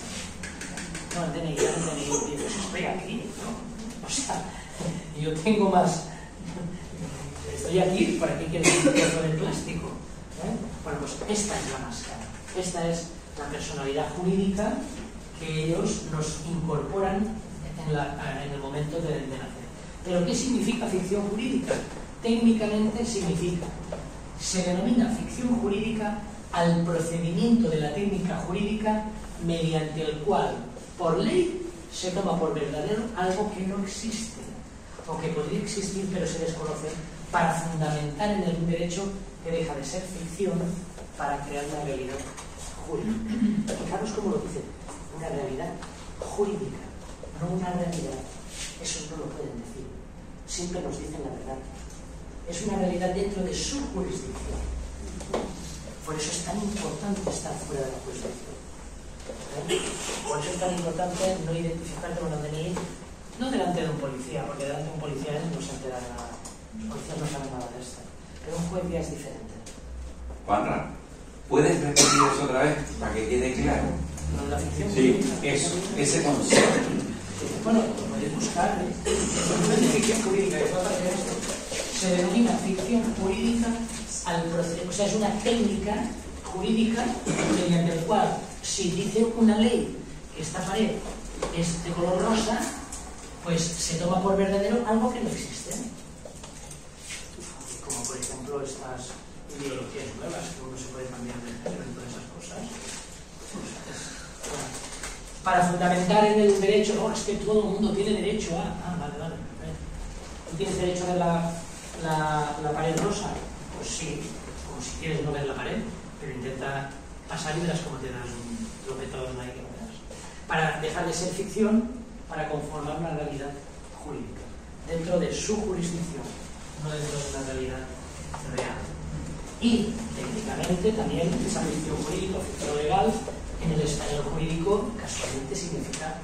No, el DNI, y pues estoy aquí, ¿no? O sea, yo tengo más... Estoy aquí, ¿para qué quieres limpiar con el plástico? Bueno, pues esta es la máscara. Esta es la personalidad jurídica que ellos nos incorporan en el momento de nacer. ¿Pero qué significa ficción jurídica? Técnicamente significa, se denomina ficción jurídica al procedimiento de la técnica jurídica mediante el cual, por ley, se toma por verdadero algo que no existe, o que podría existir pero se desconoce, para fundamentar en un derecho que deja de ser ficción para crear una realidad jurídica. Fijaros cómo lo dice, una realidad jurídica, no una realidad. Eso no lo pueden decir, siempre nos dicen la verdad. Es una realidad dentro de su jurisdicción. Por eso es tan importante estar fuera de la jurisdicción. Por eso es tan importante no identificarte con el DNI, no delante de un policía, porque delante de un policía no se entera de nada. Los policías no saben nada de esto. Pero un juez ya es diferente. Juanra, ¿puedes repetir eso otra vez para que quede claro? ¿No, la ficción? Sí, eso, ese concepto. Bueno, lo podéis buscar. No es de ficción jurídica, que puede aparecer esto. Se denomina ficción jurídica al proceso, o sea, es una técnica jurídica mediante el cual, si dice una ley que esta pared es de color rosa, pues se toma por verdadero algo que no existe. Como por ejemplo estas ideologías nuevas, que uno se puede cambiar de género y todas esas cosas. Para fundamentar en el derecho, no, es que todo el mundo tiene derecho a... vale. ¿Tú tienes derecho a ver la pared rosa? Pues sí, como si quieres no ver la pared, pero intenta pasar y verás cómo te das un tropetón ahí que no verás. Para dejar de ser ficción, para conformar una realidad jurídica, dentro de su jurisdicción, no dentro de una realidad real. Y, técnicamente, también esa ficción jurídica, ficción legal, en el español jurídico, casualmente significa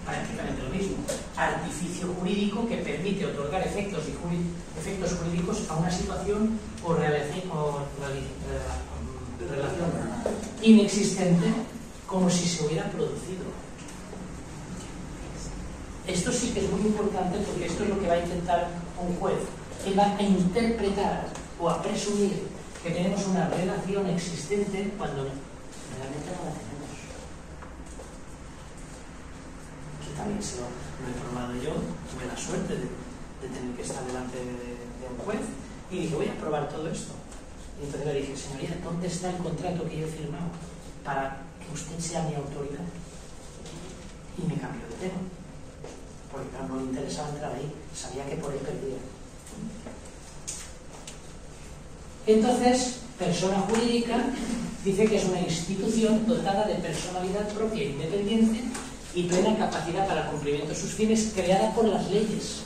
prácticamente lo mismo. Artificio jurídico que permite otorgar efectos jurídicos a una situación o relación inexistente, como si se hubiera producido. Esto sí que es muy importante, porque esto es lo que va a intentar un juez. Él va a interpretar o a presumir que tenemos una relación existente cuando realmente no la tenemos. También se lo he formado yo, tuve la suerte de tener que estar delante de un juez y dije, voy a probar todo esto. Y entonces le dije, señoría, ¿dónde está el contrato que yo he firmado para que usted sea mi autoridad? Y me cambió de tema, porque claro, no le interesaba entrar ahí, sabía que por ahí perdía. Entonces, persona jurídica dice que es una institución dotada de personalidad propia e independiente y plena capacidad para el cumplimiento de sus fines, creada por las leyes.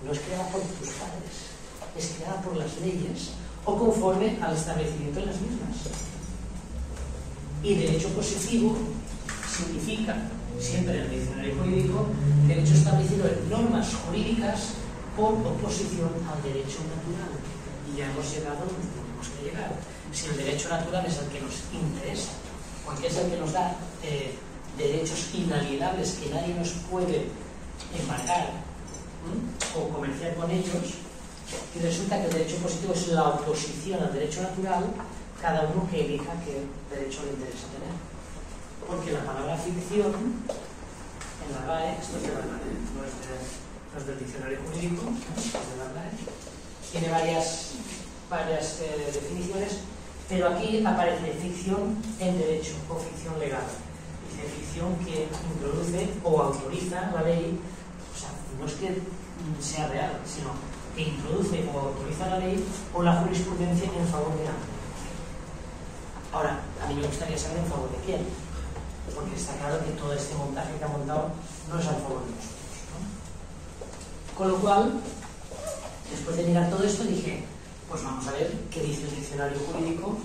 No es creada por tus padres, es creada por las leyes o conforme al establecimiento de las mismas. Y derecho positivo significa, siempre en el diccionario jurídico, derecho establecido en normas jurídicas por oposición al derecho natural. Y ya hemos llegado donde tenemos que llegar. Si el derecho natural es el que nos interesa, porque es el que nos da derechos inalienables que nadie nos puede embargar o comerciar con ellos, y resulta que el derecho positivo es la oposición al derecho natural, cada uno que elija qué derecho le interesa tener. Porque la palabra ficción en la RAE, esto es de la RAE, no es del diccionario jurídico, es de la RAE, tiene varias definiciones, pero aquí aparece ficción en derecho o ficción legal. dice ficción que introduce o autoriza la ley, o sea, no es que sea real, sino que introduce o autoriza la ley o la jurisprudencia en favor de alguien. Ahora, a mí me gustaría saber en favor de quién, porque está claro que todo este montaje que ha montado no es a favor de nosotros, ¿no? Con lo cual, después de mirar todo esto, dije, pues vamos a ver qué dice el diccionario jurídico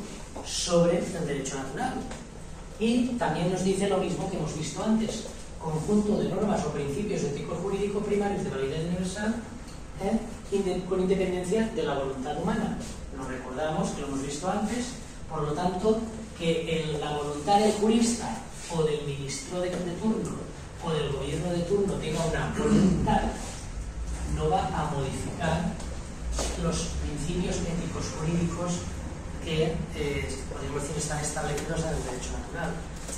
sobre el derecho natural. Y también nos dice lo mismo que hemos visto antes: conjunto de normas o principios éticos jurídicos primarios de validez universal, con independencia de la voluntad humana. Nos recordamos que lo hemos visto antes, por lo tanto, que la voluntad del jurista o del ministro de turno o del gobierno de turno tenga una voluntad no va a modificar los principios éticos jurídicos que, podríamos decir, están establecidos en el derecho natural.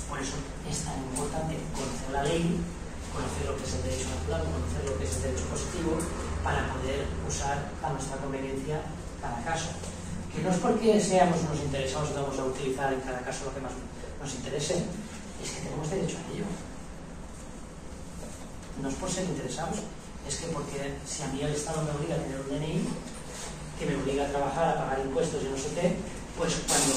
Por eso es tan importante conocer la ley, conocer lo que es el derecho natural, conocer lo que es el derecho positivo, para poder usar a nuestra conveniencia cada caso. Que no es porque seamos unos interesados y vamos a utilizar en cada caso lo que más nos interese, es que tenemos derecho a ello. No es por ser interesados, es que porque si a mí el Estado me obliga a tener un DNI, que me obliga a trabajar, a pagar impuestos y no sé qué, pues cuando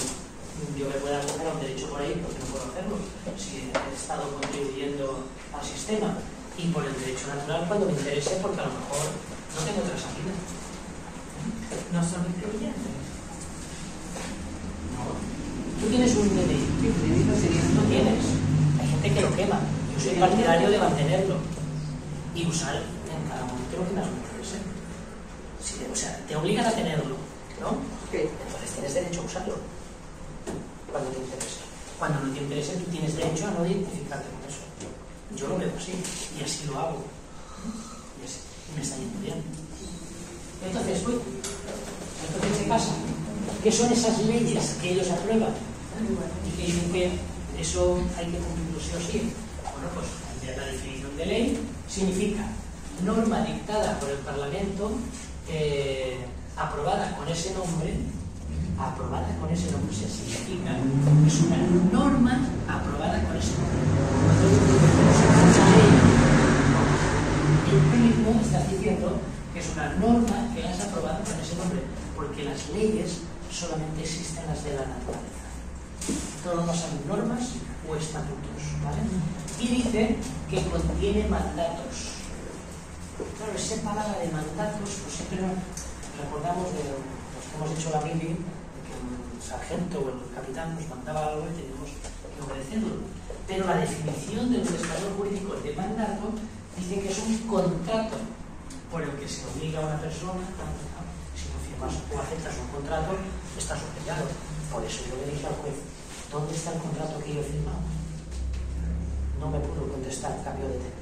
yo me pueda coger un derecho por ahí, porque no puedo hacerlo, si he estado contribuyendo al sistema, y por el derecho natural cuando me interese, porque a lo mejor no tengo otra salida. No son incluyentes. No. Tú tienes un DNI. No tienes. Hay gente que lo quema. Yo soy partidario de mantenerlo y usar en cada momento lo que más me interese. Sí, o sea, te obligan a tenerlo, ¿no? Sí. Entonces tienes derecho a usarlo cuando te interese. Cuando no te interese, tú tienes derecho a no identificarte con eso. Yo lo veo así, y así lo hago. Y así, y me está yendo bien. Entonces, ¿qué pasa? ¿Qué son esas leyes que ellos aprueban? Y que dicen que eso hay que cumplirlo sí o sí. Bueno, pues la definición de ley significa norma dictada por el Parlamento, aprobada con ese nombre. Aprobada con ese nombre, se significa que es una norma aprobada con ese nombre. Tú mismo estás diciendo que es una norma que has aprobado con ese nombre, porque las leyes solamente existen las de la naturaleza. Todos no son normas o estatutos, ¿vale? Y dice que contiene mandatos. Claro, esa palabra de mandatos, pues siempre nos recordamos de los que hemos hecho la mili, de que el sargento o el capitán nos mandaba algo y teníamos que obedecerlo. Pero la definición del ordenador jurídico de mandato dice que es un contrato por el que se obliga a una persona, si no firmas o aceptas un contrato, estás obligado. Por eso yo le dije al juez, ¿dónde está el contrato que yo he firmado? No me pudo contestar, cambio de tema.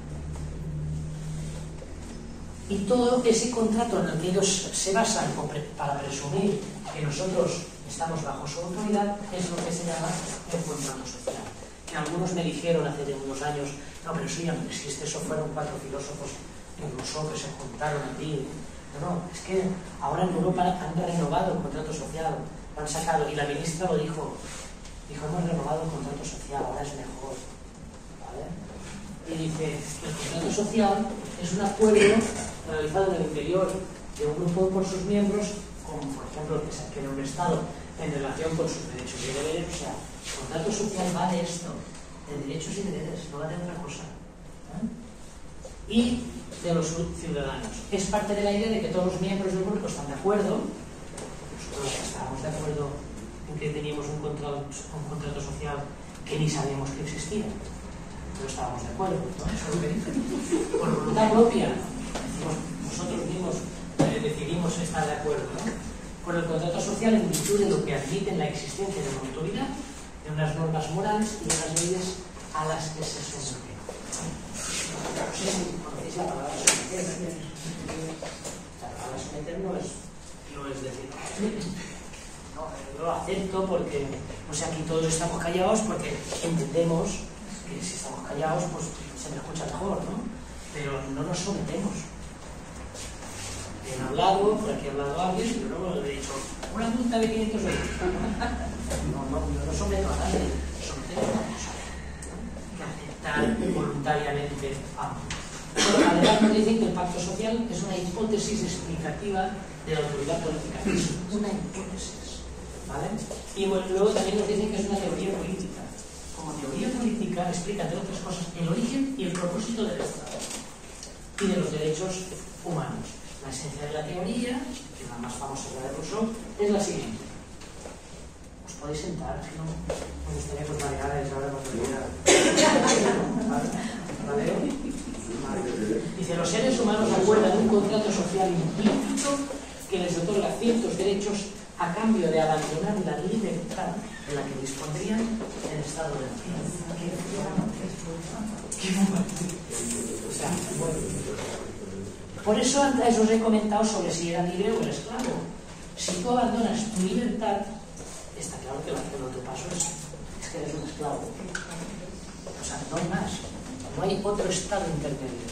Y todo ese contrato en el que ellos se basan para presumir que nosotros estamos bajo su autoridad es lo que se llama el contrato social. Que algunos me dijeron hace unos años, no, pero eso ya no existe, eso fueron 4 filósofos incluso que se juntaron aquí. No, es que ahora en Europa han renovado el contrato social, lo han sacado, y la ministra lo dijo, hemos renovado el contrato social, ahora es mejor, ¿vale? Y dice, el contrato social es un acuerdo realizado en el interior de un grupo por sus miembros, como por ejemplo el que se adquiere un Estado en relación con sus derechos y deberes. O sea, el contrato social va de esto, de derechos y deberes, no va de otra cosa, ¿eh? Y de los ciudadanos. Es parte de la idea de que todos los miembros del grupo están de acuerdo. Nosotros estábamos de acuerdo en que teníamos un contrato social que ni sabíamos que existía, pero estábamos de acuerdo, ¿no? Eso es lo que dicen. Por voluntad propia, nosotros mismos decidimos estar de acuerdo, ¿no? Con el contrato social en virtud de lo que admiten la existencia de una autoridad, de unas normas morales y de unas leyes a las que se someten. No sé si conocéis la palabra someter. La palabra someter no es decir, no, yo lo acepto porque, no sé, aquí todos estamos callados porque entendemos que si estamos callados, pues se me escucha mejor, ¿no? Pero no nos sometemos. Han hablado, por aquí ha hablado alguien, y yo luego le he dicho, una multa de 500 euros. No, yo no someto a nadie, someter a una cosa. Que además nos dicen que el pacto social es una hipótesis explicativa de la autoridad política. Es una hipótesis, ¿vale? Y bueno, luego también nos dicen que es una teoría política. Como teoría política explica, entre otras cosas, el origen y el propósito del Estado y de los derechos humanos. La esencia de la teoría, que es la más famosa, la de Rousseau, es la siguiente. Os podéis sentar, si no me gustaría que os marearais ahora con la ¿Vale? Dice, los seres humanos acuerdan un contrato social implícito que les otorga ciertos derechos a cambio de abandonar la libertad en la que dispondrían en estado de Por eso antes os he comentado sobre si era libre o era esclavo. Si tú abandonas tu libertad, está claro que el otro paso es que eres un esclavo. O sea, no hay más. No hay otro estado intermedio.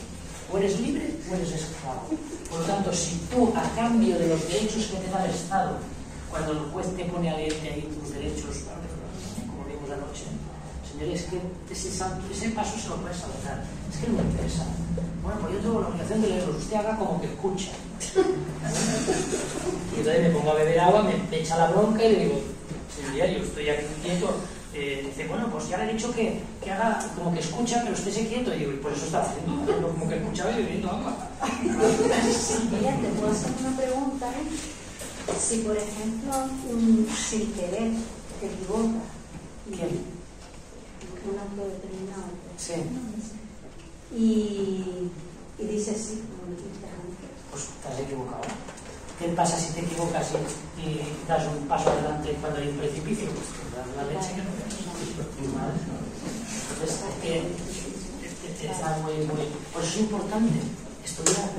O eres libre o eres esclavo. Por lo tanto, si tú, a cambio de los derechos que te da el Estado, cuando el juez te pone a leerte ahí tus derechos, como vimos anoche, señores, que ese paso se lo puedes saltar. Es que no me interesa. Bueno, pues yo tengo la obligación de leerlos. Usted haga como que escucha. Y entonces me pongo a beber agua, me echa la bronca y le digo, señoría, yo estoy aquí quieto. Dice, bueno, pues ya le he dicho que haga como que escucha, pero estése quieto. Y digo, y por eso está haciendo como que escuchaba y bebiendo agua. Mira, te puedo hacer una pregunta. Si, por ejemplo, sin querer te equivocas, ¿Quién? un autodeterminado, Sí. y dices sí, como dijiste antes. Pues te has equivocado. ¿Qué pasa si te equivocas y das un paso adelante cuando hay un precipicio? Pues te das la leche que no veas. Entonces, está muy... Por eso es importante estudiar.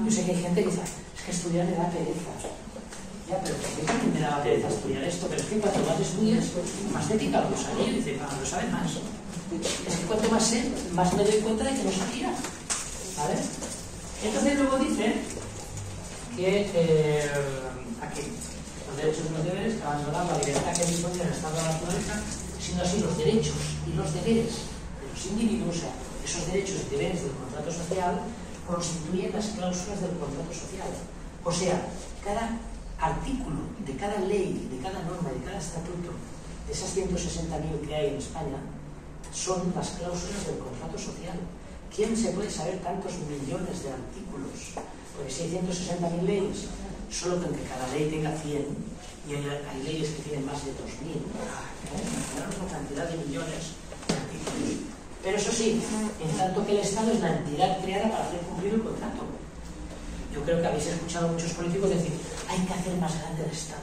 Yo sé que hay gente que dice, es que estudiar me da pereza. Ya, pero ¿por qué también me daba pereza estudiar esto? Pero es que cuanto más estudias, más te pica el gusanillo y dices, lo sabes más. Es que cuanto más sé, más me doy cuenta de que no sabía. ¿Vale? Entonces luego dice que aquí los derechos y los deberes, que abandonar la libertad que dispone en el estado de la naturaleza, siendo así los derechos y los deberes de los individuos, o sea, esos derechos y deberes del contrato social, constituyen las cláusulas del contrato social. O sea, cada artículo de cada ley, de cada norma, de cada estatuto, de esas 160.000 que hay en España, son las cláusulas del contrato social. ¿Quién se puede saber tantos millones de artículos? Porque si hay 160.000 leyes, solo con que cada ley tenga 100, y hay leyes que tienen más de 2.000, una cantidad de millones de artículos. Pero eso sí, en tanto que el Estado es la entidad creada para hacer cumplir el contrato. Yo creo que habéis escuchado a muchos políticos decir, hay que hacer más grande el Estado.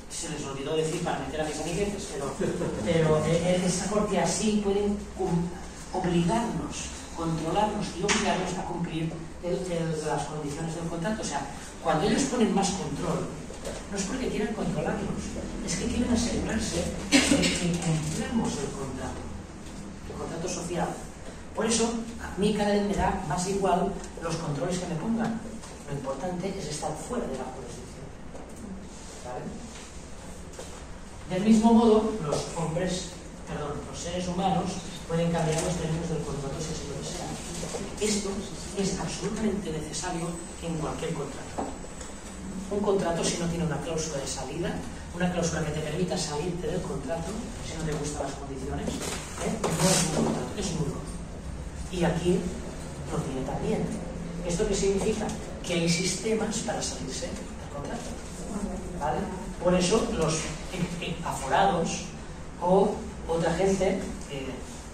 Se les olvidó decir para meter a mis amiguetes, pero es porque así pueden obligarnos, controlarnos y obligarnos a cumplir las condiciones del contrato. O sea, cuando ellos ponen más control, no es porque quieran controlarnos, es que quieren asegurarse de que cumplamos el contrato social. Por eso, a mí cada vez me da más igual los controles que me pongan. Lo importante es estar fuera de la jurisdicción. ¿Vale? Del mismo modo, los seres humanos pueden cambiar los términos del contrato si así lo desean. Esto es absolutamente necesario en cualquier contrato. Un contrato, si no tiene una cláusula de salida, una cláusula que te permita salirte del contrato, si no te gustan las condiciones, no es un contrato, es nulo. Y aquí lo tiene también. ¿Esto qué significa? Que hay sistemas para salirse del contrato. ¿Vale? Por eso los aforados o otra gente,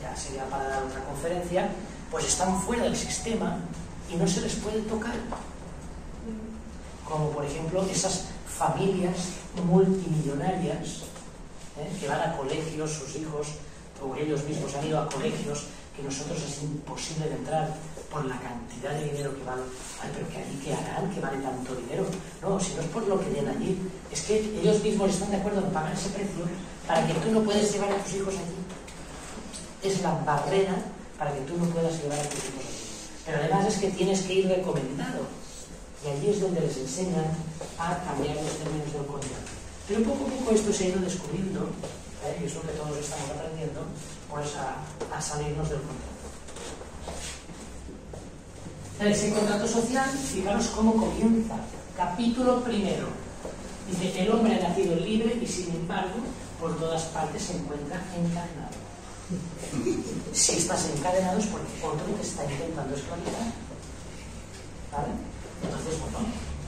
ya sería para dar otra conferencia, pues están fuera del sistema y no se les puede tocar. Como por ejemplo esas familias multimillonarias que van a colegios, sus hijos o ellos mismos han ido a colegios que nosotros es imposible de entrar por la cantidad de dinero que vale. Ay, pero que allí ¿qué harán? ¿Que vale tanto dinero? No, si no es por lo que den allí, es que ellos mismos están de acuerdo en pagar ese precio para que tú no puedas llevar a tus hijos allí. Es la barrera para que tú no puedas llevar a tus hijos allí. Pero además es que tienes que ir recomendado. Y allí es donde les enseñan a cambiar los términos del contrato. Pero poco a poco esto se ha ido descubriendo, y es lo que todos estamos aprendiendo, pues a salirnos del contrato. Ese contrato social, fijaros cómo comienza. Capítulo primero. Dice, el hombre ha nacido libre y sin embargo, por todas partes se encuentra encadenado. Si estás encadenado es porque otro te está intentando esclavizar. ¿Vale? Entonces, bueno,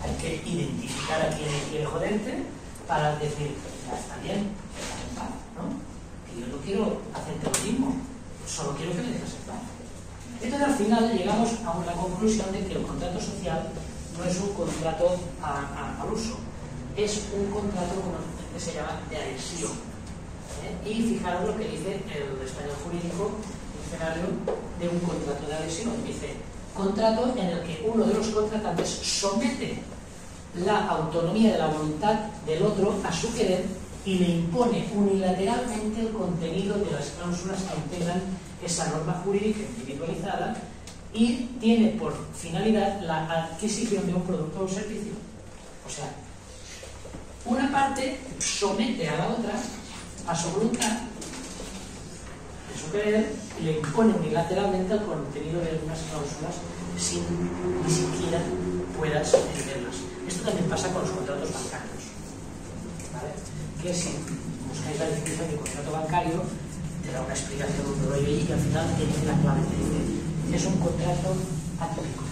hay que identificar a quién quiere joderte para decir, ya está bien, estás en paz, ¿no? Que yo no quiero hacerte lo mismo, solo quiero que me dejes en paz. Entonces, al final llegamos a la conclusión de que el contrato social no es un contrato al uso, es un contrato que se llama de adhesión. Y fijaros lo que dice el español jurídico, el diccionario de un contrato de adhesión. Dice, contrato en el que uno de los contratantes somete la autonomía de la voluntad del otro a su querer y le impone unilateralmente el contenido de las cláusulas que integran esa norma jurídica individualizada y tiene por finalidad la adquisición de un producto o servicio. O sea, una parte somete a la otra a su voluntad, de su querer, y le impone unilateralmente el contenido de algunas cláusulas sin ni siquiera puedas entenderlas. Esto también pasa con los contratos bancarios, ¿vale? Que si buscáis la definición de contrato bancario, te da una explicación de un rollo y al final te dice la clave, te dice, es un contrato atípico.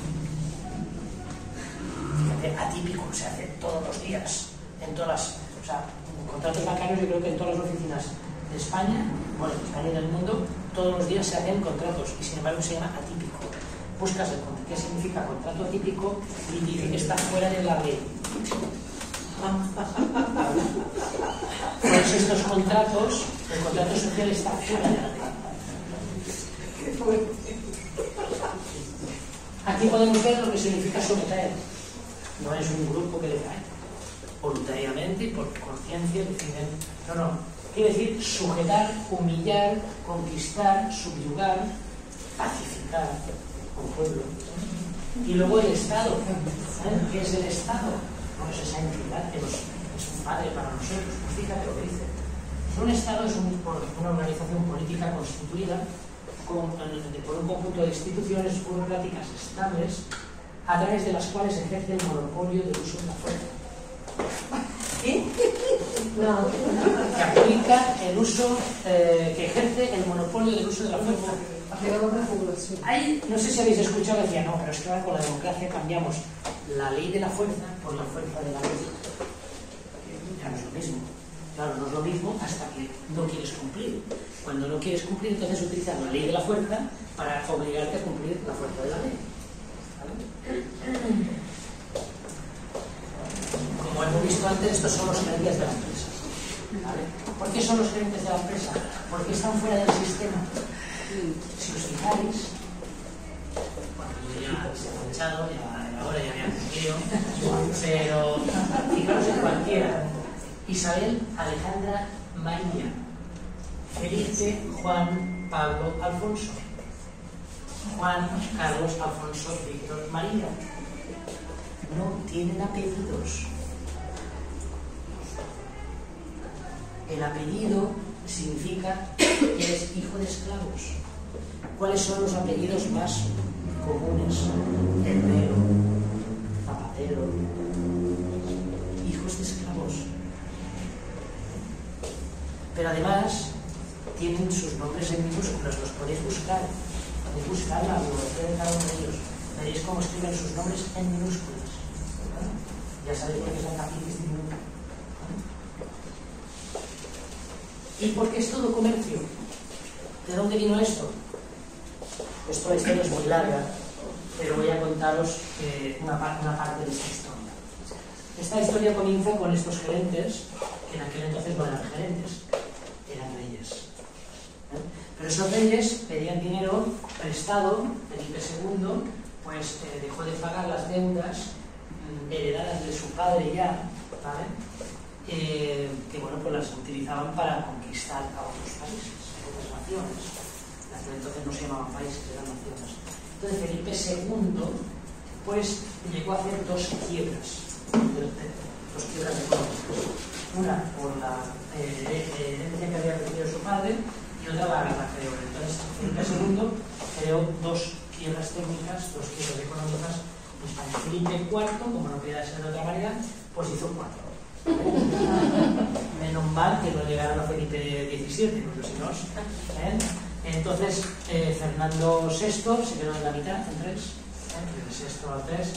Fíjate, atípico, se hace todos los días, en todas las... O sea, contratos bancarios yo creo que en todas las oficinas de España, bueno, de España y del mundo, todos los días se hacen contratos y sin embargo se llama atípico. Buscas qué significa contrato atípico y dice que está fuera de la ley. Todos estos contratos, el contrato social está fuera de la ley. Aquí podemos ver lo que significa someter. No es un grupo que le cae. Voluntariamente y por conciencia deciden. No. Quiere decir sujetar, humillar, conquistar, subyugar, pacificar un pueblo. Y luego el Estado. ¿Saben qué es el Estado? No es esa entidad que es un padre para nosotros. Pues fíjate lo que dice. Un Estado es una organización política constituida por un conjunto de instituciones burocráticas estables a través de las cuales ejerce el monopolio del uso de la fuerza. ¿Sí? No. Que aplica el uso, que ejerce el monopolio del uso de la fuerza. No sé si habéis escuchado, decía, no, pero es que ahora con la democracia cambiamos la ley de la fuerza por la fuerza de la ley. Ya no es lo mismo. Claro, no es lo mismo hasta que no quieres cumplir. Cuando no quieres cumplir, entonces utilizas la ley de la fuerza para obligarte a cumplir la fuerza de la ley. ¿Vale? Como hemos visto antes, estos son los gerentes de la empresa. ¿Vale? ¿Por qué son los gerentes de la empresa? Porque están fuera del sistema. Si os fijáis, bueno, yo ya se ha echado, ahora ya me han cumplido, pero fijaros en cualquiera. Isabel, Alejandra, María, Felipe, Juan, Pablo, Alfonso, Juan, Carlos, Alfonso, Víctor, María. No tienen apellidos. El apellido significa que eres hijo de esclavos. ¿Cuáles son los apellidos más comunes? Herrero, Zapatero, hijos de esclavos. Pero además tienen sus nombres en minúsculas, los podéis buscar. Podéis buscar la biografía de cada uno de ellos. Veréis cómo escriben sus nombres en minúsculas. Ya sabéis por qué son capitis diminutos. ¿Y por qué es todo comercio? ¿De dónde vino esto? Esto la historia es muy larga, pero voy a contaros una parte de esta historia. Esta historia comienza con estos gerentes, que en aquel entonces no eran gerentes, eran reyes. Pero esos reyes pedían dinero prestado. Felipe II pues dejó de pagar las deudas heredadas de su padre ya, ¿vale? Que bueno, pues las utilizaban para conquistar a otros países, a otras naciones. En aquel entonces no se llamaban países, eran naciones. Entonces Felipe II pues llegó a hacer dos quiebras económicas. Una por la herencia que había recibido su padre y otra la creó. Entonces Felipe II creó dos quiebras quiebras técnicas, 2 quiebras económicas en España. Felipe IV, como no podía ser de otra manera, pues hizo 4. Menos mal que no llegaron a Felipe XVII, porque si no... Entonces, Fernando VI se quedó en la mitad, en 3, del VI al 3.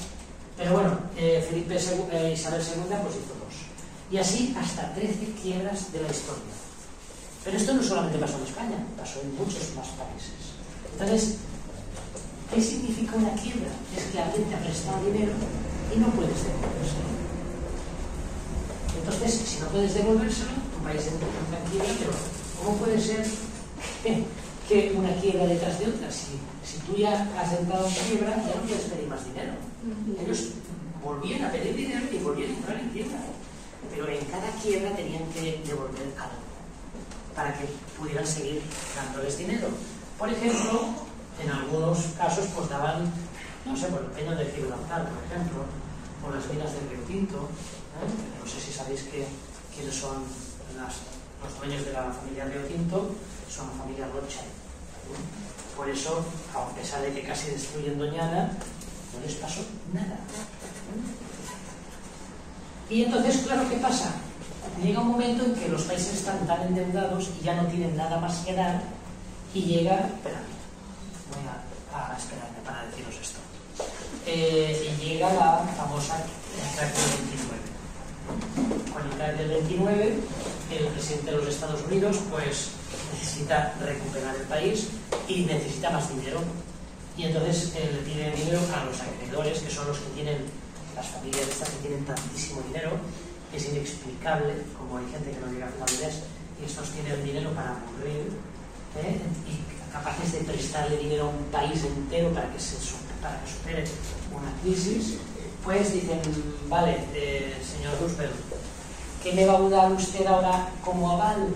Pero bueno, Isabel II pues hizo 2. Y así hasta 13 quiebras de la historia. Pero esto no solamente pasó en España, pasó en muchos más países. Entonces, ¿qué significa una quiebra? Es que alguien te ha prestado dinero y no puedes devolvérselo. Entonces, si no puedes devolvérselo, tu país entra en quiebra, pero ¿cómo puede ser que una quiebra detrás de otra? Si tú ya has entrado en quiebra, ya no puedes pedir más dinero. Ellos volvían a pedir dinero y volvían a entrar en quiebra. Pero en cada quiebra tenían que devolver algo para que pudieran seguir dándoles dinero. Por ejemplo, en algunos casos pues daban, no sé, por el peño de Gibraltar, por ejemplo, o las minas del Río Tinto. No sé si sabéis quiénes son los dueños de la familia Río Tinto, son la familia Rothschild. Por eso, a pesar de que casi destruyen Doñana, no les pasó nada. Y entonces, claro, ¿qué pasa? Llega un momento en que los países están tan endeudados y ya no tienen nada más que dar, y llega... Esperadme, voy a esperarme para deciros esto. Y llega la famosa crack del 29. Con el crack del 29, el presidente de los Estados Unidos pues necesita recuperar el país y necesita más dinero. Y entonces le pide dinero a los acreedores, que son los que tienen, las familias estas que tienen tantísimo dinero, que es inexplicable, como hay gente que no llega a final de mes y estos tienen dinero para aburrir, y capaces de prestarle dinero a un país entero para que supere una crisis, pues dicen, vale, señor Roosevelt, ¿qué me va a dar usted ahora como aval?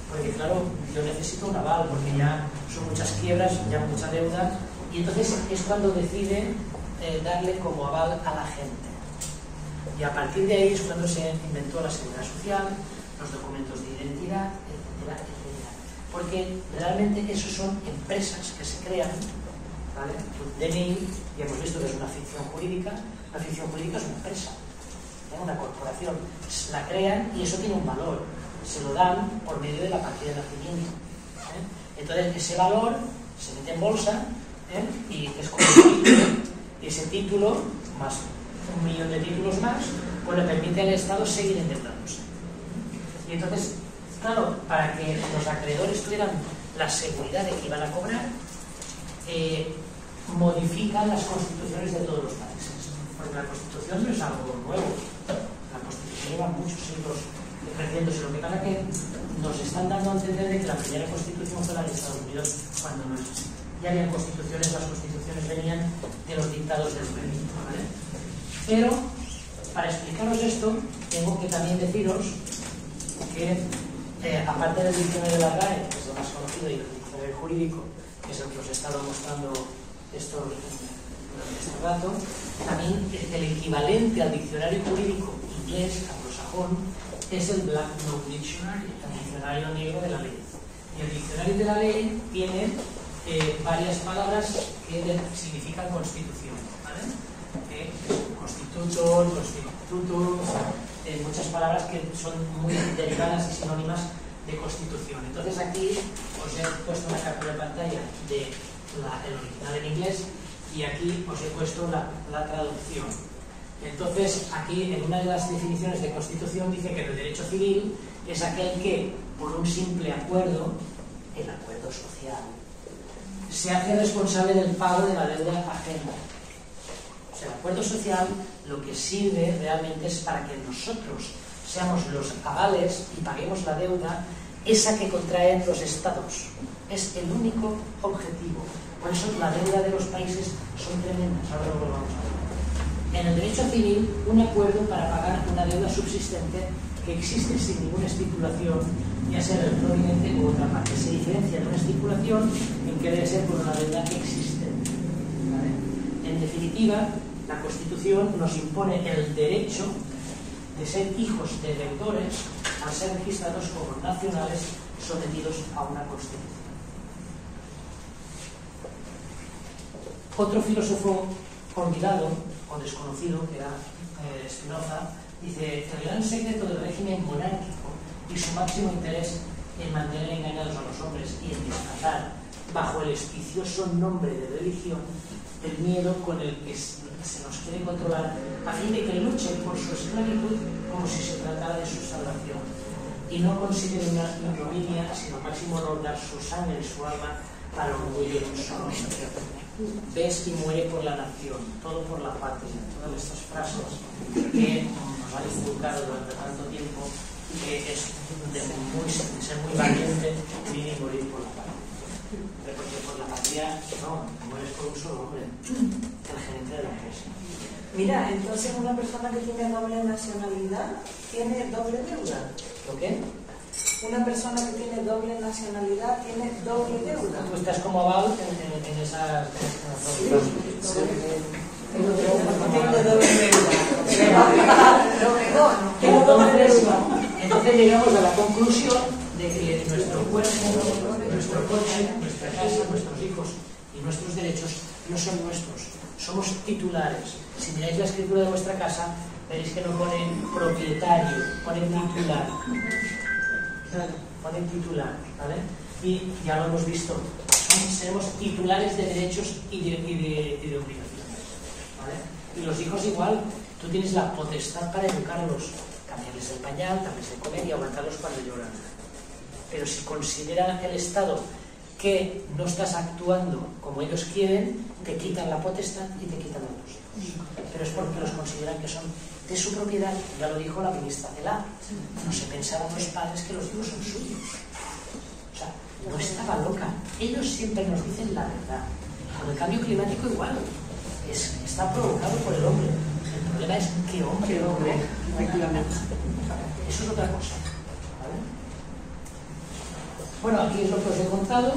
Porque claro, yo necesito un aval, porque ya son muchas quiebras, ya mucha deuda, y entonces es cuando decide darle como aval a la gente. Y a partir de ahí es cuando se inventó la seguridad social, los documentos de identidad, etcétera, etcétera. Porque realmente esos son empresas que se crean, ¿vale? Un DNI, ya hemos visto que es una ficción jurídica. La ficción jurídica es una empresa, una corporación. La crean y eso tiene un valor. Se lo dan por medio de la partida de nacimiento. Entonces ese valor se mete en bolsa y es como un título, y ese título más 1 millón de títulos más, pues le permite al Estado seguir endeudándose. Y entonces, claro, para que los acreedores tuvieran la seguridad de que iban a cobrar, modifican las constituciones de todos los países. Porque la Constitución no es algo nuevo. La Constitución lleva muchos siglos creciéndose. Lo que pasa es que nos están dando a entender de que la primera Constitución fue la de Estados Unidos, cuando no es así. Ya habían constituciones, las constituciones venían de los dictados del imperio, ¿vale? Pero, para explicaros esto, tengo que también deciros que, aparte del diccionario de la RAE, que es lo más conocido, y el diccionario jurídico, que es el que os he estado mostrando durante este rato, también el equivalente al diccionario jurídico inglés, anglosajón, es el Black Note Dictionary, el diccionario negro de la ley. Y el diccionario de la ley tiene varias palabras que significan constitución, ¿vale? Constitutor, constitutum, muchas palabras que son muy derivadas y sinónimas de constitución. Entonces aquí os he puesto una captura de pantalla del original en inglés y aquí os he puesto la traducción. Entonces aquí en una de las definiciones de constitución dice que el derecho civil es aquel que por un simple acuerdo, el acuerdo social, se hace responsable del pago de la deuda ajena. O sea, el acuerdo social lo que sirve realmente es para que nosotros seamos los avales y paguemos la deuda, esa que contraen los estados. Es el único objetivo. Por eso la deuda de los países son tremendas. Ahora lo vamos a ver. En el derecho civil, un acuerdo para pagar una deuda subsistente que existe sin ninguna estipulación, ya sea el proveniente u otra parte. Se diferencia de una estipulación en que debe ser por una deuda existente, ¿vale? En definitiva, la Constitución nos impone el derecho de ser hijos de deudores al ser registrados como nacionales sometidos a una Constitución. Otro filósofo olvidado o desconocido, que era Spinoza, dice: el gran secreto del régimen monárquico y su máximo interés en mantener engañados a los hombres y en disfrazar bajo el auspicioso nombre de religión el miedo con el que se nos quiere controlar, a fin de que luchen por su esclavitud como si se tratara de su salvación, y no consideren una ignominia, sino máximo honor dar su sangre y su alma para orgullo de su nombre. Ves y muere por la nación, todo por la patria. Todas estas frases que nos han inculcado durante tanto tiempo y que es de ser muy valiente vivir y morir por la patria. Porque por la patria no, mueres por un solo hombre, el gerente de la empresa. Mira, entonces una persona que tiene doble nacionalidad tiene doble deuda. ¿Lo qué? Una persona que tiene doble nacionalidad tiene doble deuda. Tú estás como aval en esas dos. Tengo doble deuda. Entonces llegamos a la conclusión de que nuestro cuerpo, nuestro coche, nuestra casa, nuestros hijos y nuestros derechos no son nuestros, somos titulares. Si miráis la escritura de vuestra casa, veréis que no pone propietario, pone titular. Pone titular, ¿vale? Y ya lo hemos visto, seremos titulares de derechos y de obligaciones, ¿vale? Y los hijos igual, tú tienes la potestad para educarlos, cambiarles el pañal, darles de comer y aguantarlos cuando lloran. Pero si considera el Estado que no estás actuando como ellos quieren, te quitan la potestad y te quitan los hijos. Pero es porque los consideran que son de su propiedad. Ya lo dijo la ministra Celaá. No se pensaban los padres que los hijos son suyos. O sea, no estaba loca. Ellos siempre nos dicen la verdad. Con el cambio climático igual. Está provocado por el hombre. El problema es qué hombre. Eso es otra cosa. ¿Vale? Bueno, aquí es lo que os he contado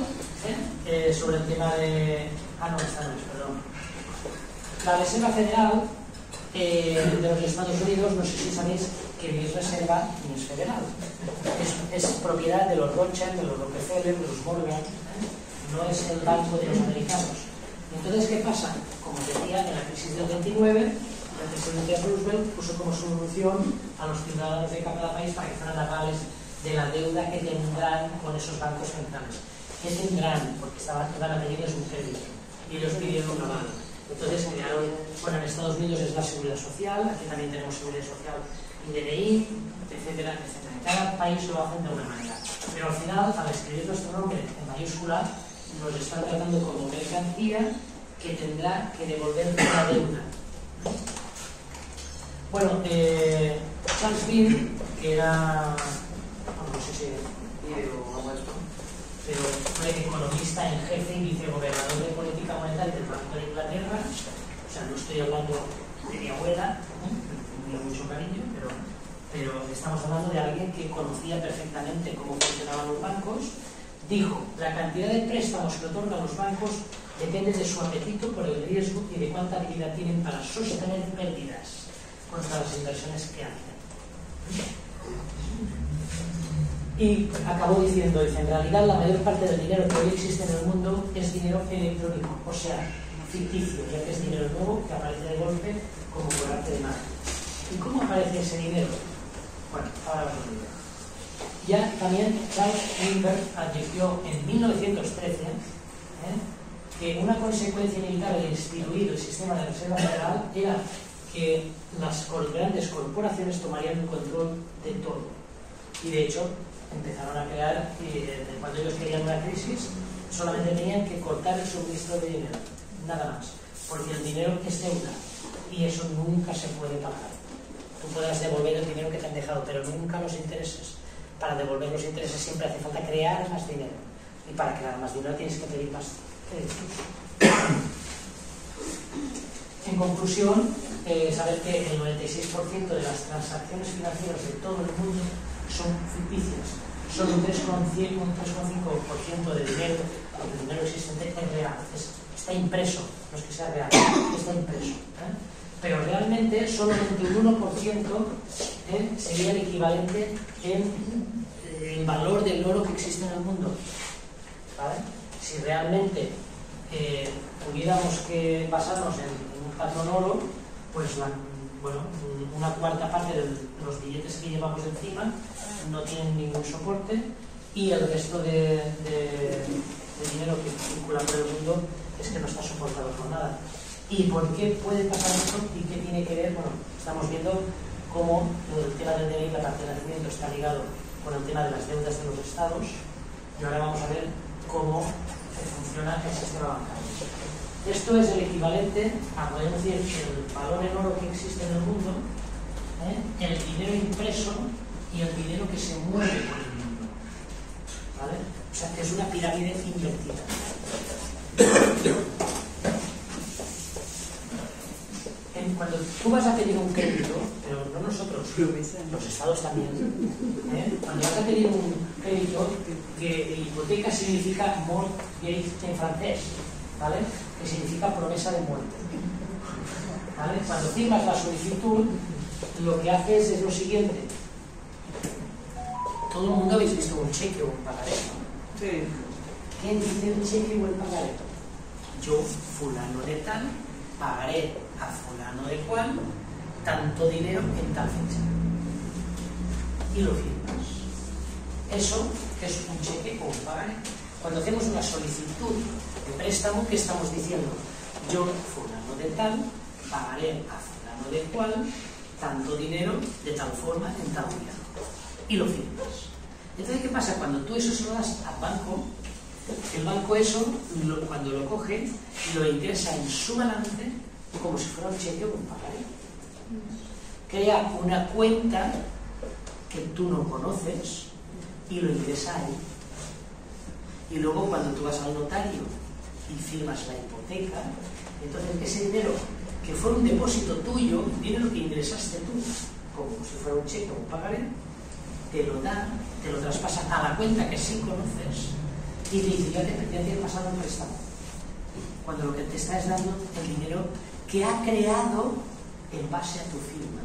sobre el tema de... no, esta no es, perdón. La Reserva Federal de los Estados Unidos, no sé si sabéis que ni es reserva ni es federal. Es propiedad de los Rothschild, de los Rockefeller, de los Morgan, no es el banco de los americanos. Entonces, ¿qué pasa? Como decía, en la crisis del 29, el presidente Roosevelt puso como solución a los ciudadanos de cada país para que fueran avales de la deuda que tendrán con esos bancos centrales. ¿Qué tendrán? Porque iban a pedirles un crédito y ellos pidieron un aval. Entonces crearon, bueno, en Estados Unidos es la Seguridad Social, aquí también tenemos Seguridad Social y DNI, etcétera, etcétera. Cada país lo hacen de una manera. Pero al final, al escribir nuestro nombre en mayúscula, nos están tratando como mercancía que tendrá que devolver una deuda. Bueno, Charles Bean, que era, no sé si vive o algo esto, pero fue economista en jefe y vicegobernador de política monetaria del Banco de Inglaterra. O sea, no estoy hablando de mi abuela, tenía mucho cariño, pero estamos hablando de alguien que conocía perfectamente cómo funcionaban los bancos. Dijo: la cantidad de préstamos que otorgan los bancos depende de su apetito por el riesgo y de cuánta habilidad tienen para sostener pérdidas contra las inversiones que hacen. Y acabó diciendo, en realidad la mayor parte del dinero que hoy existe en el mundo es dinero electrónico, o sea, ficticio, ya que es dinero nuevo que aparece de golpe como por arte de magia. ¿Y cómo aparece ese dinero? Bueno, ahora os lo digo. Ya también Charles Lindbergh advirtió en 1913 que una consecuencia inevitable de instituir el sistema de reserva federal era que las grandes corporaciones tomarían el control de todo. Y de hecho, empezaron a crear, cuando ellos querían una crisis, solamente tenían que cortar el suministro de dinero, nada más, porque el dinero es deuda y eso nunca se puede pagar. Tú podrás devolver el dinero que te han dejado, pero nunca los intereses. Para devolver los intereses siempre hace falta crear más dinero, y para crear más dinero tienes que pedir más créditos. En conclusión, saber que el 96% de las transacciones financieras de todo el mundo son ficticias. Solo un 3,5% de dinero, el dinero existente, es real, está impreso, no es que sea real, está impreso. Pero realmente solo un 21% sería el equivalente en el valor del oro que existe en el mundo. ¿Vale? Si realmente pudiéramos que basarnos en un patrón oro, pues una cuarta parte de los billetes que llevamos encima no tienen ningún soporte y el resto de dinero que circula por el mundo es que no está soportado por nada. ¿Y por qué puede pasar esto y qué tiene que ver? Bueno, estamos viendo cómo el tema del DNI, la parte de nacimiento, está ligado con el tema de las deudas de los estados, y ahora vamos a ver cómo funciona el sistema bancario. Esto es el equivalente a, podemos decir, el valor en oro que existe en el mundo, el dinero impreso y el dinero que se mueve por el mundo, ¿vale? O sea, que es una pirámide invertida. Cuando tú vas a pedir un crédito, pero no nosotros, los estados también, cuando vas a pedir un crédito, que hipoteca significa mortgage en francés, ¿vale? Que significa promesa de muerte, ¿vale? Cuando firmas la solicitud, lo que haces es lo siguiente. Todo el mundo habéis visto un cheque o un pagaré, ¿no? Sí. ¿Qué dice el cheque o el pagaré? Yo, fulano de tal, pagaré a fulano de cual tanto dinero en tal fecha. Y lo firmas. Eso es un cheque o un pagaré. Cuando hacemos una solicitud de préstamo, ¿qué estamos diciendo? Yo, fulano de tal, pagaré a fulano de cual tanto dinero de tal forma en tal día. Y lo firmas. Entonces, ¿qué pasa? Cuando tú eso se lo das al banco, el banco eso, cuando lo coge, lo ingresa en su balance como si fuera un cheque o un pagaré. Crea una cuenta que tú no conoces y lo ingresa ahí. Y luego cuando tú vas al notario y firmas la hipoteca, entonces ese dinero que fue un depósito tuyo, dinero que ingresaste tú, como si fuera un cheque o un pagaré, te lo da, te lo traspasa a la cuenta que sí conoces y te dice, ya te he pasado un préstamo. Cuando lo que te está es dando el dinero que ha creado en base a tu firma.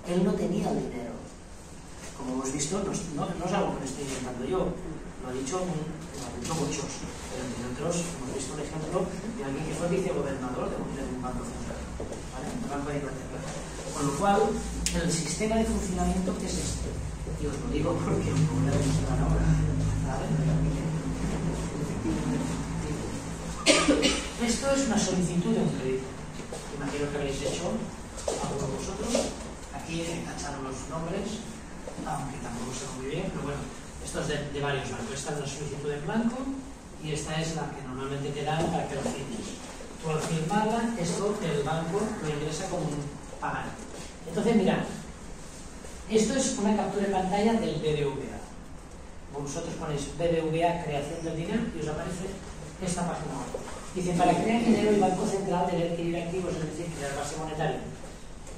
Él no tenía el dinero. Como hemos visto, no es algo que me estoy inventando yo, lo han dicho muchos, pero entre otros hemos visto un ejemplo de alguien que fue vicegobernador de un banco central, ¿vale? Un banco de Inglaterra. Con lo cual, el sistema de funcionamiento es este. Y os lo digo porque os voy a demostrar ahora, ¿vale? Esto es una solicitud de un crédito. Imagino que habéis hecho algunos de vosotros. Aquí tacharon los nombres, aunque tampoco sé muy bien, pero bueno, esto es de varios bancos. Esta es la solicitud en blanco y esta es la que normalmente te dan para que lo firmes. Tú al firmarla, esto el banco lo ingresa como un pagaré. Entonces, mirad, esto es una captura de pantalla del BBVA. Vosotros ponéis BBVA creación del dinero y os aparece esta página web. Dice, para crear dinero el Banco Central debe adquirir activos, es decir, crear base monetaria.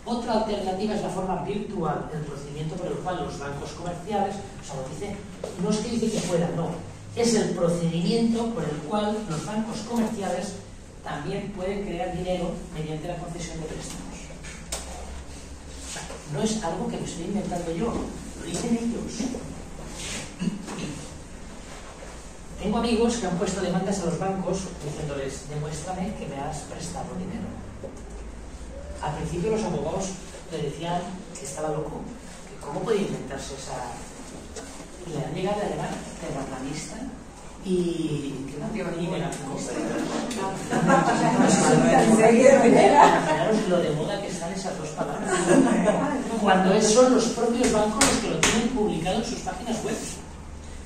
Otra alternativa es la forma virtual, el procedimiento por el cual los bancos comerciales, o sea, lo dice, no es que dice que pueda, no, es el procedimiento por el cual los bancos comerciales también pueden crear dinero mediante la concesión de préstamos. O sea, no es algo que me estoy inventando yo, lo dicen ellos. Tengo amigos que han puesto demandas a los bancos diciéndoles, demuéstrame que me has prestado dinero. Al principio los abogados le decían que estaba loco, que cómo podía inventarse esa... Y le han llegado a llamar terraplanista y... ¿qué más? Y negacionista. Imaginaros lo de moda que están esas dos palabras. Cuando son los propios bancos los que lo tienen publicado en sus páginas web.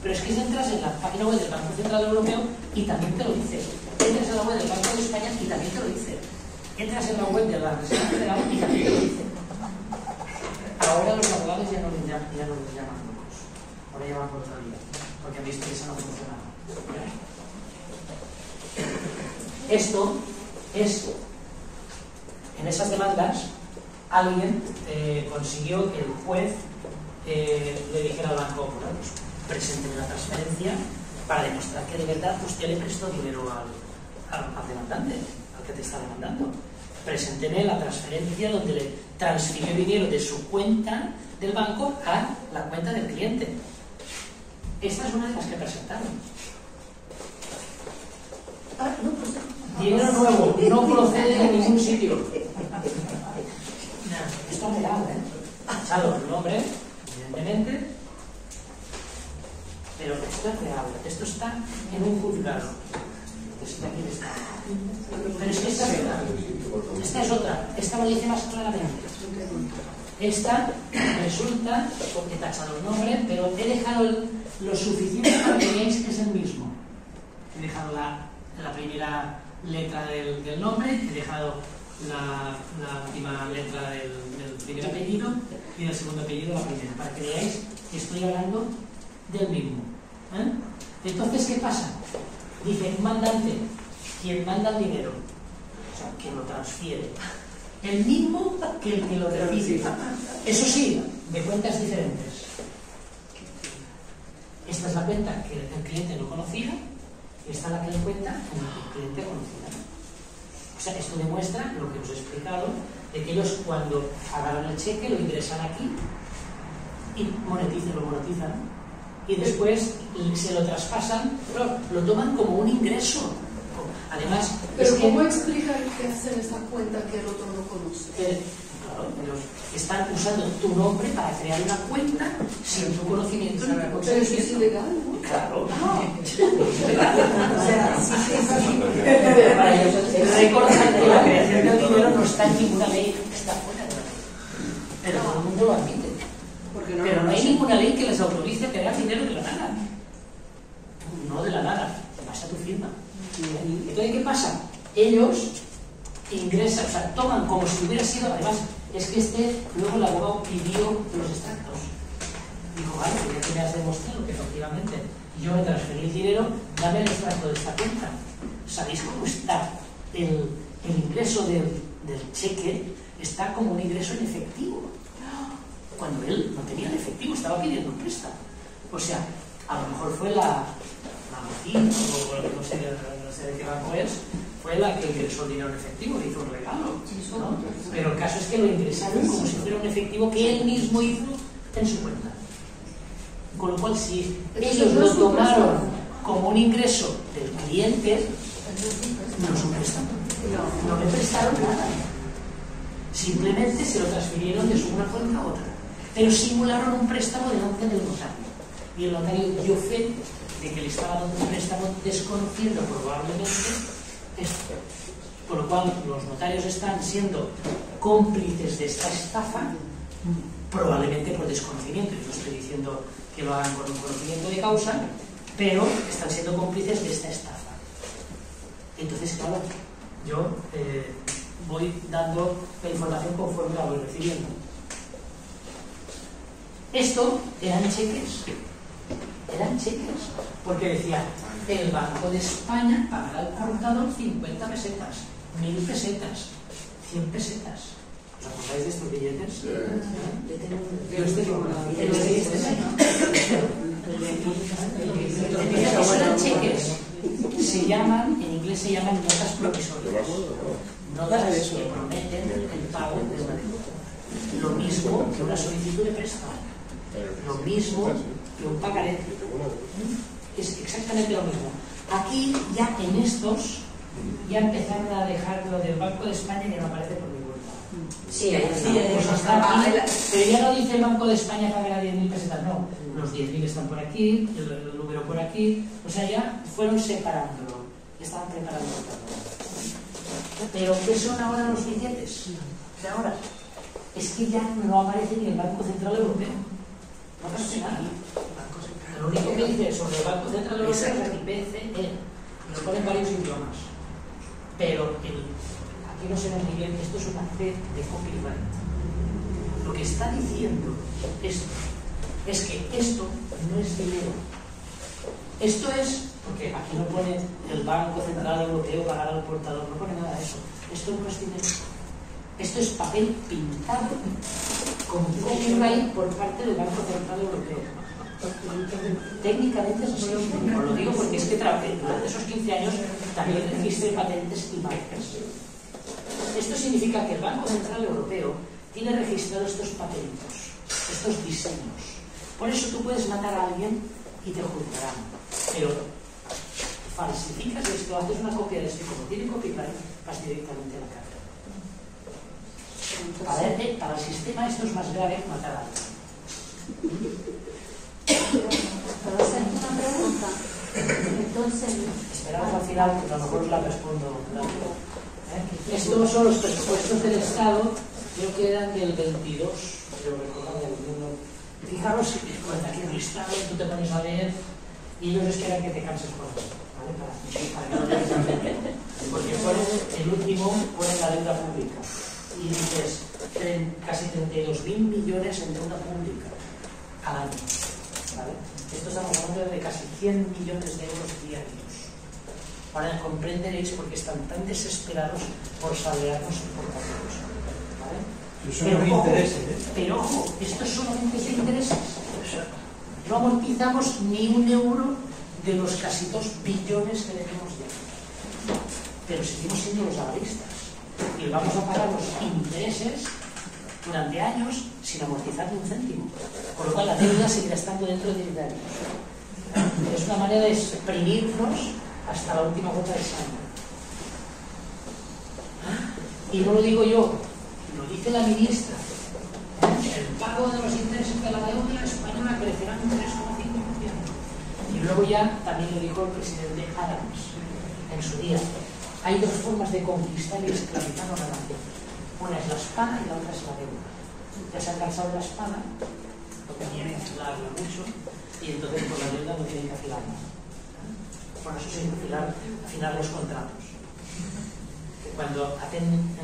Pero es que entras en la página web del Banco Central Europeo y también te lo dice. Entras en la web del Banco de España y también te lo dice. Entras en la web de la Reserva Federal y también te lo dice. Ahora los abogados ya no les llaman locos. Ahora llaman por otra vía. Porque han visto que eso no funciona. Esto es, en esas demandas, alguien consiguió que el juez le dijera al banco, presente la transferencia para demostrar que de verdad usted le prestó dinero al demandante, al que te está demandando. Presénteme la transferencia donde le transfirió dinero de su cuenta del banco a la cuenta del cliente. Esta es una de las que presentaron. Dinero nuevo, no procede de ningún sitio. Esto es real, Echado el nombre, evidentemente, pero esto es real. Esto está en un juzgado. Esto aquí está. Pero es que esta es otra. Esta es otra. Esta lo dice más claramente. Esta resulta, porque he tachado el nombre, pero he dejado lo suficiente para que veáis que es el mismo. He dejado la primera letra del nombre, he dejado la última letra del primer apellido y del segundo apellido la primera, para que veáis que estoy hablando del mismo. Entonces, ¿qué pasa? Dice, mandante, quien manda el dinero, o sea, quien lo transfiere, el mismo que el que lo recibe. Eso sí, de cuentas diferentes. Esta es la cuenta que el cliente no conocía y esta es la que le cuenta en la que el cliente conocía. O sea, esto demuestra lo que os he explicado, de que ellos cuando agarran el cheque lo ingresan aquí y lo monetizan y después se lo traspasan, pero lo toman como un ingreso. Además, pero ¿cómo explican que hacen esta cuenta que el otro no conoce? Claro, ellos están usando tu nombre para crear una cuenta sin tu conocimiento. Pero eso es ilegal, ¿no? Claro. O sea, Pero para ellos recordar que la creación del dinero no está en ninguna ley, está fuera de la ley. Pero todo el mundo lo admite. Pero no hay ninguna ley que les autorice a crear dinero de la nada. No de la nada, te vas a tu firma. Entonces, ¿qué pasa? Ellos ingresan, o sea, toman como si hubiera sido, además, es que luego el abogado pidió los extractos. Dijo, vale, ya que me has demostrado que efectivamente yo me transferí el dinero, dame el extracto de esta cuenta. ¿Sabéis cómo está el ingreso del cheque? Está como un ingreso en efectivo. Cuando él no tenía el efectivo, estaba pidiendo un préstamo. O sea, a lo mejor fue la Macín, o no sé de qué banco es, fue la que ingresó el dinero en efectivo, le hizo un regalo, ¿no? Pero el caso es que lo ingresaron como si fuera un efectivo que él mismo hizo en su cuenta. Con lo cual, si ellos lo tomaron como un ingreso del cliente, no es un préstamo. No le prestaron nada. Simplemente se lo transfirieron de una cuenta a otra. Pero simularon un préstamo delante del notario. Y el notario dio fe de que le estaba dando un préstamo desconociendo probablemente esto. Por lo cual los notarios están siendo cómplices de esta estafa, probablemente por desconocimiento. Yo no estoy diciendo que lo hagan por un conocimiento de causa, pero están siendo cómplices de esta estafa. Entonces, claro, yo voy dando la información conforme la voy recibiendo. Esto eran cheques, porque decía, el Banco de España pagará al portador 50 pesetas, 1000 pesetas, 100 pesetas. ¿Os acordáis de estos billetes? Estos eran cheques, en inglés se llaman notas provisorias. Notas que prometen el pago de una deuda. Lo mismo que una solicitud de préstamo. Lo mismo que un pagaré. Es exactamente lo mismo. Aquí, ya en estos, ya empezaron a dejar lo del Banco de España que no aparece por ningún lado. Sí, ahí Pues está aquí, pero ya no dice el Banco de España pagará 10.000 pesetas, no. Los 10.000 están por aquí, el número por aquí. O sea, ya fueron separándolo. Estaban preparando todo. Pero ¿qué son ahora los billetes? De ahora. Es que ya no aparece ni el Banco Central Europeo. No aparece nada. Lo único que dice sobre el Banco Central Europeo es aquí BCE. Lo ponen varios idiomas. Pero aquí no se ve muy bien, esto es una C de copyright. Lo que está diciendo es que esto no es dinero. Esto es, porque aquí no pone el Banco Central Europeo pagar al portador, no pone nada de eso. Esto no es dinero. Esto es papel pintado con copyright por parte del Banco Central Europeo. Técnicamente es así. Os lo digo porque es que trabajé durante esos 15 años también registré patentes y marcas. Esto significa que el Banco Central Europeo tiene registrados estos papelitos, estos diseños. Por eso tú puedes matar a alguien y te juzgarán. Pero falsificas esto, haces una copia de esto y como tiene copyright, vas directamente a la cárcel. Para el sistema esto es más grave que matar a alguien. ¿Puedo hacer una pregunta? Entonces, esperamos al final, que a lo mejor os la respondo. Estos son los presupuestos del Estado, creo que eran del 22, pero recordad el número. Fijaros, aquí en el Estado, tú te pones a leer y ellos esperan que te canses con esto, ¿vale? Para que no te canses. Porque pones el último, pones la deuda pública y dices casi 32.000 millones en deuda pública al año, ¿vale? Esto estamos hablando de casi 100 millones de euros diarios. Ahora comprenderéis por qué están tan desesperados por saldearnos importaciones, ¿vale? Pero ojo, esto es solamente de intereses. No amortizamos ni un euro de los casi 2 billones que debemos ya. Pero seguimos siendo los avalistas y vamos a pagar los intereses durante años sin amortizar ni un céntimo. Con lo cual la deuda seguirá estando dentro de 10 años. Es una manera de exprimirnos hasta la última gota de sangre. Y no lo digo yo, lo dice la ministra. El pago de los intereses de la deuda española crecerá en 3,5%. Y luego ya también lo dijo el presidente Adams en su día. Hay dos formas de conquistar y esclavizar una nación. Una es la espada y la otra es la deuda. Ya se han cansado de la espada, lo que quieren es afilarla mucho, y entonces por la deuda no tienen que afilar más. Por eso se tienen que afinar los contratos. Que cuando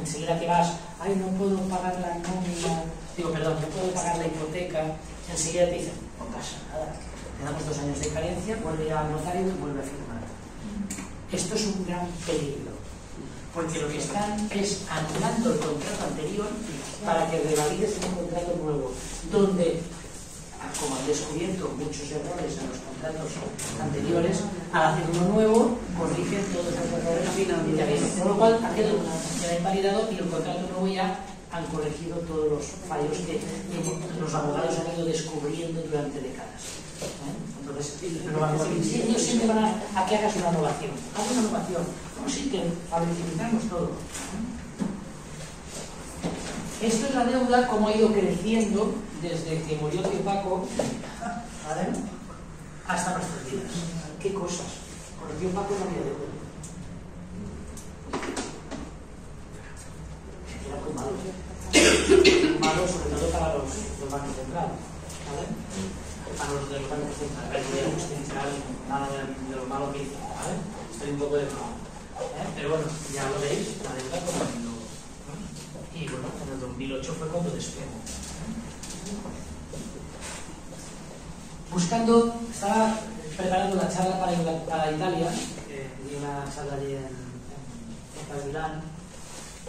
enseguida que vas, ay, no puedo pagar la nómina, no puedo pagar la hipoteca, enseguida te dicen, no pasa nada, te damos 2 años de carencia, vuelve al notario y vuelve a firmar. Esto es un gran peligro, porque lo que están es anulando el contrato anterior para que revalides un contrato nuevo, donde, como han descubierto muchos errores en los contratos anteriores, al hacer uno nuevo, corrigen todos los errores finalmente. Con lo cual, queda invalidado y el contrato nuevo ya han corregido todos los fallos que los abogados han ido descubriendo durante décadas. Entonces, ellos siempre van a que hagas una innovación. Haz una innovación. ¿Cómo sí que flexibilizamos todo? Esto es la deuda, como ha ido creciendo desde que murió Tío Paco, ¿vale? Hasta nuestros días. ¿Qué cosas? Con el Tío Paco no había deuda. Era muy malo. Malo sobre todo para los bancos centrales, ¿vale? Para los de los bancos centrales. No voy a justificar nada de lo malo que hizo, ¿vale? Estoy un poco de broma. Pero bueno, ya lo veis, la deuda como y bueno, en el 2008 fue cuando despegó. Estaba preparando una charla para Italia, di una charla allí en Milán,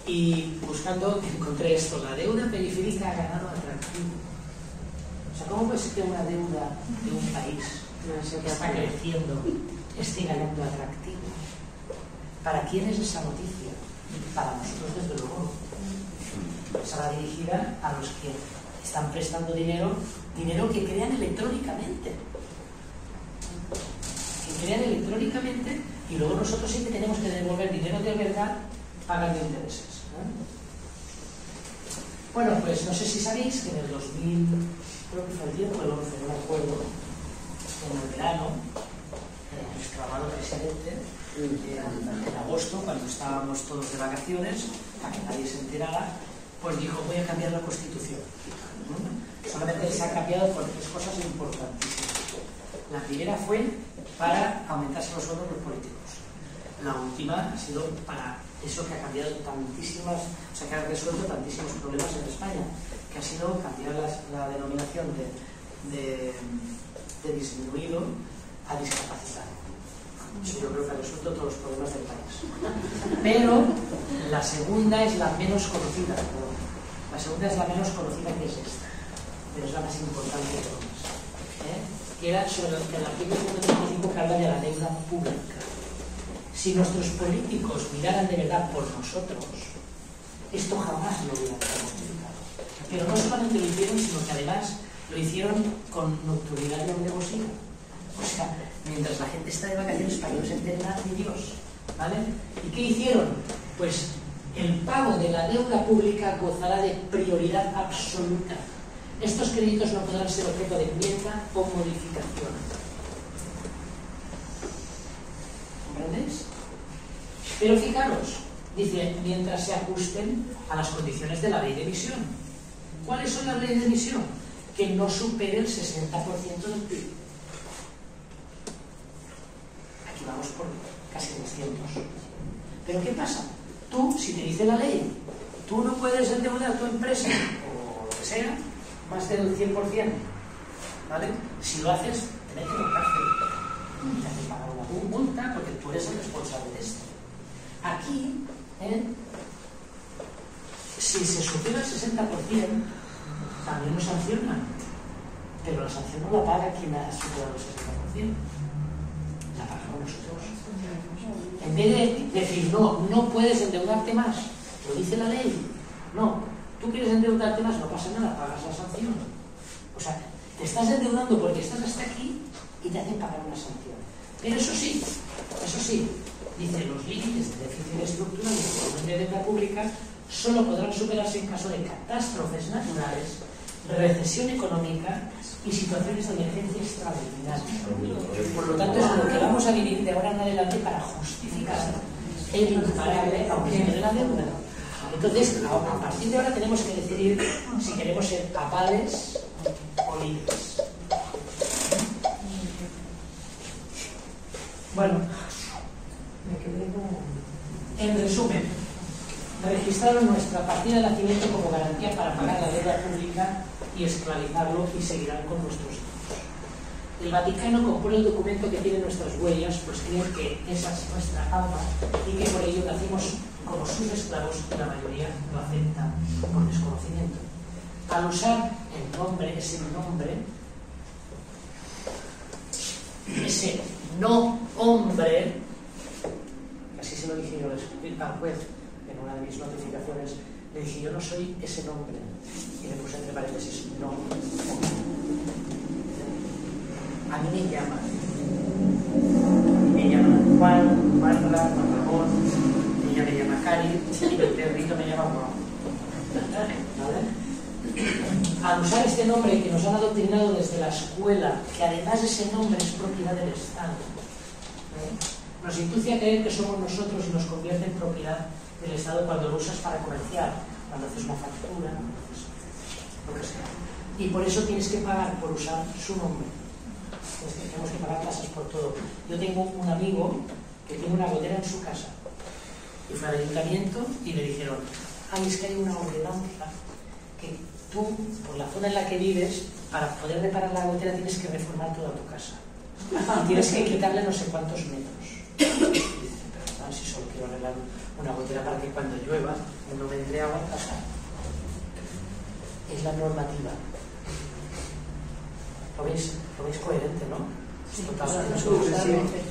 y buscando encontré esto: la deuda periférica ha ganado atractivo. O sea, ¿cómo puede ser que una deuda de un país que está creciendo esté ganando atractivo? ¿Para quién es esa noticia? Para nosotros, desde luego. Será dirigida a los que están prestando dinero que crean electrónicamente. Y luego nosotros sí que tenemos que devolver dinero de verdad pagando intereses. Bueno, pues no sé si sabéis que en el 2000, creo que fue el 10 o el 11, no me acuerdo, en el verano, nuestro amado presidente, en agosto, cuando estábamos todos de vacaciones, para que nadie se enterara, pues dijo, voy a cambiar la Constitución. Solamente se ha cambiado por 3 cosas importantísimas. La primera fue para aumentarse los sueldos de los políticos. La última ha sido para eso que ha cambiado tantísimas, o sea, que ha resuelto tantísimos problemas en España, que ha sido cambiar la denominación de disminuido a discapacitado. Eso yo creo que ha resuelto todos los problemas del país. Pero la segunda es la menos conocida. La segunda es la menos conocida, que es esta, pero es la más importante de todas. Que era sobre el artículo 135, que habla de la deuda pública. Si nuestros políticos miraran de verdad por nosotros, esto jamás lo hubieran modificado. Pero no solamente lo hicieron, sino que además lo hicieron con nocturnidad y alevosía. O sea, mientras la gente está de vacaciones para que no se entere nada de Dios, ¿vale? ¿Y qué hicieron? Pues el pago de la deuda pública gozará de prioridad absoluta. Estos créditos no podrán ser objeto de enmienda o modificación. ¿Comprendéis? Pero fijaros, dice, mientras se ajusten a las condiciones de la ley de emisión. ¿Cuáles son las leyes de emisión? Que no supere el 60% del PIB. Aquí vamos por casi 200. ¿Pero qué pasa? Tú, si te dice la ley, tú no puedes endeudar tu empresa, o lo que sea, más del 100%, ¿vale? Si lo haces, te meten en cárcel. Te hacen pagar una multa porque tú eres el responsable de esto. Aquí, si se supera el 60%, también nos sancionan. Pero la sanción no la paga quien ha superado el 60%. La pagamos nosotros. En vez de decir, no puedes endeudarte más, lo dice la ley. No, tú quieres endeudarte más, no pasa nada, pagas la sanción. O sea, te estás endeudando porque estás hasta aquí y te hacen pagar una sanción. Pero eso sí, dice, los límites de déficit estructural y de volumen de deuda pública solo podrán superarse en caso de catástrofes naturales, recesión económica y situaciones de emergencia extraordinarias. Por lo tanto, es lo que vamos a vivir de ahora en adelante para justificar el imparable aumento de la deuda. Entonces, a partir de ahora tenemos que decidir si queremos ser papales o libres. Bueno, en resumen, registraron nuestra partida de nacimiento como garantía para pagar la deuda pública y esclavizarlo y seguirán con nuestros hijos. El Vaticano compone el documento que tiene nuestras huellas, pues creen que esa es nuestra alma y que por ello nacimos como sus esclavos y la mayoría lo acepta por desconocimiento. Al usar el nombre, ese no hombre, así se lo dije yo al juez en una de mis notificaciones, le dije, yo no soy ese nombre, y le puse entre paréntesis, no hombre. A mí me llaman Juan, Marla, Juan Ramón, ella me llama Cari y el perrito me llama Juan. ¿Vale? Al usar este nombre que nos han adoctrinado desde la escuela, que además ese nombre es propiedad del Estado, nos induce a creer que somos nosotros y nos convierte en propiedad del Estado cuando lo usas para comerciar, cuando haces una factura, lo que sea. Y por eso tienes que pagar por usar su nombre. Tenemos que pagar tasas por todo. Yo tengo un amigo que tiene una gotera en su casa y fue al ayuntamiento y le dijeron, es que hay una ordenanza que tú, por la zona en la que vives, para poder reparar la gotera tienes que reformar toda tu casa y tienes que quitarle no sé cuántos metros. Y dice, pero si solo quiero arreglar una gotera para que cuando llueva no me entre agua en casa. Es la normativa. ¿Lo veis coherente, no? Sí, totalmente.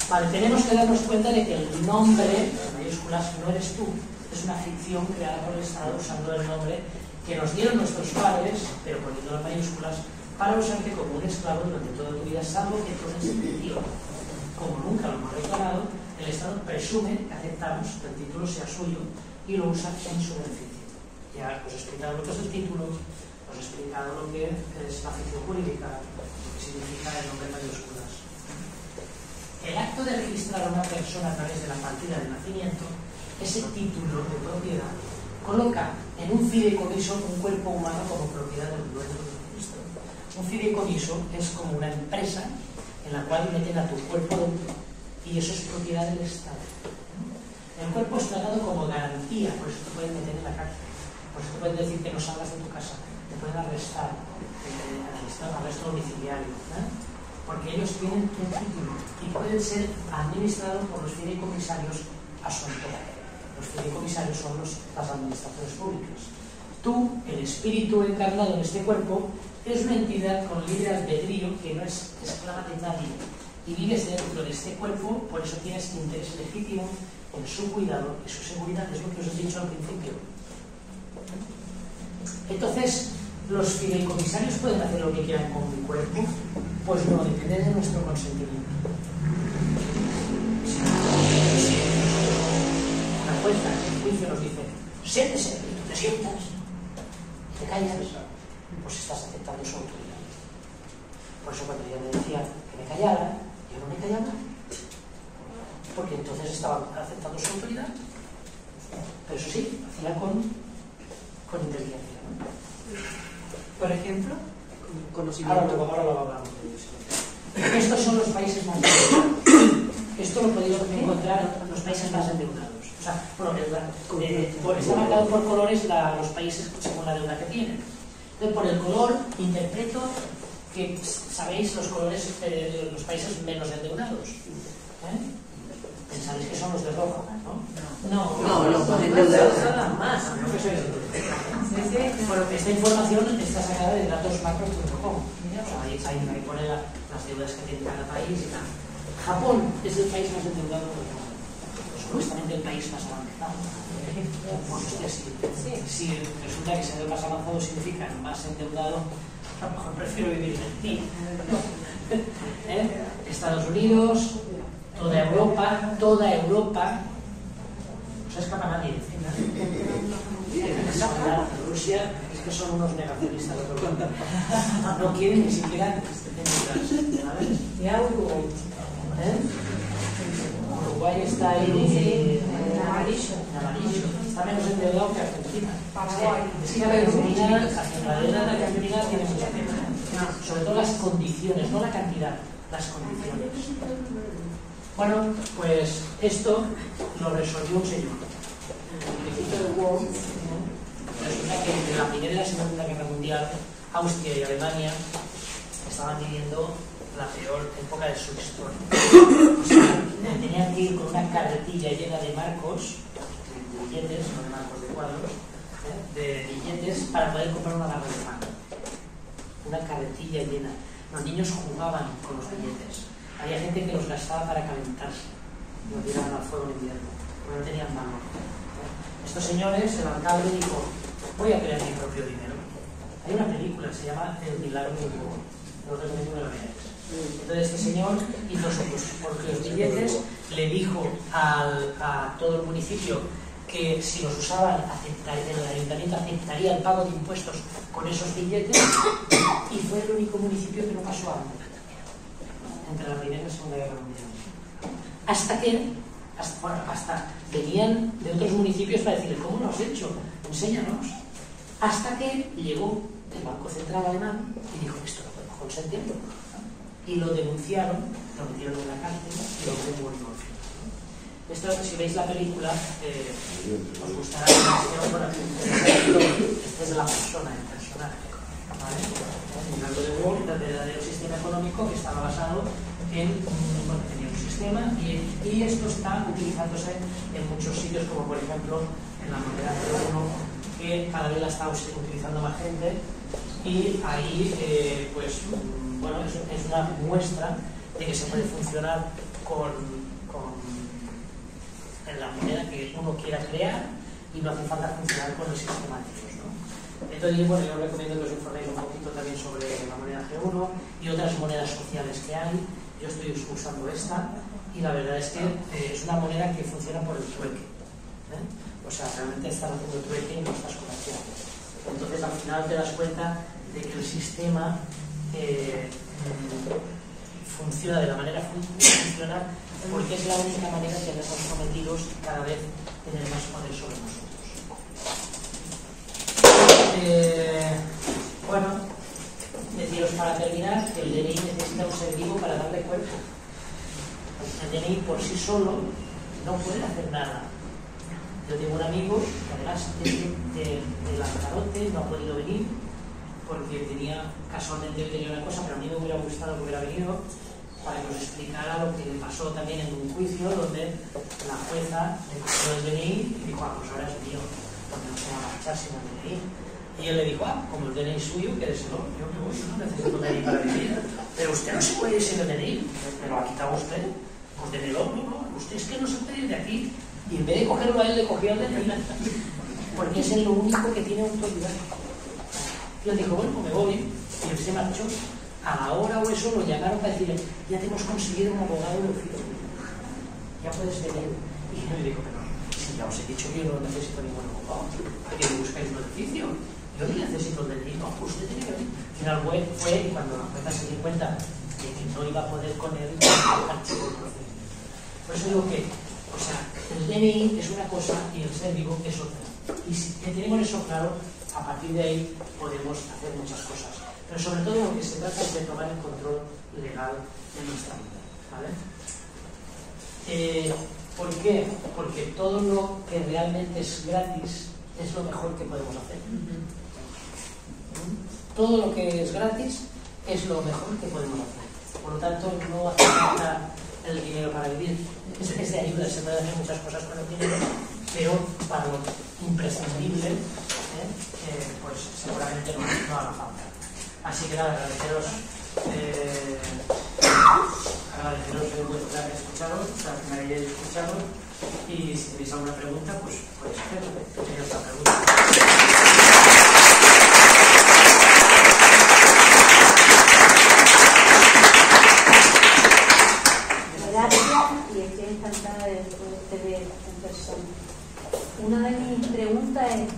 Vale, tenemos que darnos cuenta de que el nombre, en mayúsculas, no eres tú. Es una ficción creada por el Estado usando el nombre que nos dieron nuestros padres, pero poniendo las mayúsculas, para usarte como un esclavo durante toda tu vida, salvo que tú eres sentido. Como nunca lo hemos reclamado, el Estado presume que aceptamos que el título sea suyo y lo usa en su beneficio. Ya os he explicado lo que es el título, os he explicado lo que es la ficción jurídica, lo que significa el nombre en mayúsculas. El acto de registrar a una persona a través de la partida de nacimiento, ese título de propiedad, coloca en un fideicomiso un cuerpo humano como propiedad del dueño del registro. Un fideicomiso es como una empresa en la cual meten a tu cuerpo dentro y eso es propiedad del Estado. El cuerpo es tratado como garantía, por eso te pueden meter en la cárcel, por eso te pueden decir que no salgas de tu casa, te pueden arrestar, arresto domiciliario, porque ellos tienen un título y pueden ser administrados por los fideicomisarios a su antojo. Los fideicomisarios son las administraciones públicas. Tú, el espíritu encarnado en este cuerpo, es una entidad con libre albedrío que no es esclava de nadie y vives dentro de este cuerpo, por eso tienes interés legítimo en su cuidado y su seguridad, es lo que os he dicho al principio. Entonces, los fideicomisarios pueden hacer lo que quieran con mi cuerpo. Pues no, depende de nuestro consentimiento. Si una jueza en el juicio nos dice, siéntese, y tú te sientas, y te callas, pues estás aceptando su autoridad. Por eso cuando ella me decía que me callara, yo no me callaba, porque entonces estaba aceptando su autoridad. Pero eso sí, hacía con inteligencia, ¿no? Por ejemplo, Ahora lo hablamos de eso. Estos son los países más endeudados. Esto lo podéis encontrar en los países más endeudados. O sea, bueno, está marcado por colores los países según la deuda que tienen. Entonces, por el color interpreto que sabéis los colores de los países menos endeudados. Pensáis que son los de rojo, ¿no? no, los más endeudados son las más. Bueno, esta información está sacada de datosmacro.com. Ahí pone las deudas que tiene cada país y tal. Japón es el país más endeudado del mundo. Supuestamente el país más avanzado. Pues si resulta que ser el más avanzado significa el más endeudado, a lo mejor prefiero vivir en ti. Estados Unidos, toda Europa, no se escapa nadie. Rusia es que son unos negacionistas, no quieren ni siquiera endeudarse. Ya Uruguay. Uruguay está ahí en amarillo. Está menos endeudado que Argentina. Es que Argentina tiene mucho tema. Sobre todo las condiciones, no la cantidad, las condiciones. Bueno, pues esto lo resolvió un señor. Resulta que entre la Primera y la Segunda Guerra Mundial, Austria y Alemania estaban viviendo la peor época de su historia. O sea, tenían que ir con una carretilla llena de marcos, de billetes, no de marcos de cuadros, de billetes para poder comprar una barra de pan. Una carretilla llena. Los niños jugaban con los billetes. Había gente que los gastaba para calentarse. Los tiraban al fuego en invierno, porque no tenían valor. Estos señores, el alcalde dijo, voy a crear mi propio dinero. Hay una película, se llama El Milagro del Huevo. No la veáis. Entonces este señor hizo sus propios billetes, le dijo a todo el municipio que si los usaban, el ayuntamiento aceptaría el pago de impuestos con esos billetes, y fue el único municipio que no pasó hambre entre la Primera y la Segunda Guerra Mundial. Hasta venían de otros municipios para decirle, ¿cómo lo has hecho? Enséñanos. Hasta que llegó el Banco Central Alemán y dijo, esto no podemos consentirlo. Y lo denunciaron, lo metieron en la cárcel y lo hubo un divorcio. Esto, si veis la película, os gustará demasiado. Bueno, este es la persona, el personaje. ¿Vale? El Milagro de Wall, el verdadero sistema económico que estaba basado en, bueno, tenía un sistema y esto está utilizándose en muchos sitios, como por ejemplo en la moneda 01, que cada vez la está utilizando más gente, y ahí pues bueno, es una muestra de que se puede funcionar en la moneda que uno quiera crear y no hace falta funcionar con los sistemáticos, ¿no? Entonces, bueno, yo os recomiendo que os informéis un poquito también sobre la moneda G1 y otras monedas sociales que hay. Yo estoy usando esta y la verdad es que es una moneda que funciona por el trueque, o sea, realmente estás haciendo trueque y no estás comerciando. Entonces al final te das cuenta de que el sistema funciona de la manera funcional, porque es la única manera que estamos sometidos cada vez tener más poder sobre nosotros. Bueno, deciros para terminar que el DNI necesita un ser vivo para darle cuerpo. El DNI por sí solo no puede hacer nada. Yo tengo un amigo que además de Lanzarote no ha podido venir porque casualmente hoy tenía una cosa, pero a mí me hubiera gustado que hubiera venido para que os explicara lo que le pasó también en un juicio donde la jueza le cogió el DNI y dijo, pues ahora es mío, porque no se va a marchar sin el DNI. Y él le dijo, como el DNI es suyo, quédeselo. Yo me voy, yo no necesito DNI para vivir. Pero usted no se puede ir sin el DNI. ¿Me lo ha quitado usted? Pues démelo, no. Usted es que no se puede ir de aquí. Y en vez de cogerlo a él, le cogió al DNI. Porque es lo único que tiene autoridad. Y él dijo, bueno, pues me voy. Y él se marchó. a la hora o eso lo llamaron para decirle, ya te hemos conseguido un abogado de oficio, ya puedes venir. Y yo le digo, pero si ya os he dicho que yo no necesito ningún abogado, ¿para qué me buscáis un edificio? Yo ni necesito el del mismo, pues usted tiene que venir. Al final fue y cuando la jueza se dio cuenta de que no iba a poder con él, archivó el proceso. Por eso digo que, o sea, el DNI es una cosa y el ser vivo es otra. Y si tenemos eso claro, a partir de ahí podemos hacer muchas cosas. Pero sobre todo lo que se trata es de tomar el control legal de nuestra vida, ¿vale? ¿Por qué? Porque todo lo que realmente es gratis es lo mejor que podemos hacer. Todo lo que es gratis es lo mejor que podemos hacer. Por lo tanto, no hace falta el dinero para vivir. Es de ayuda, se pueden hacer muchas cosas con el dinero, pero para lo imprescindible, pues seguramente no haga falta. Así que nada, agradeceros de vuestro haber escuchado, que me hayáis escuchado, y si tenéis alguna pregunta, pues podéis hacerlo. Tenéis otra pregunta. Gracias, y estoy encantada de poderte ver en persona. Una de mis preguntas es,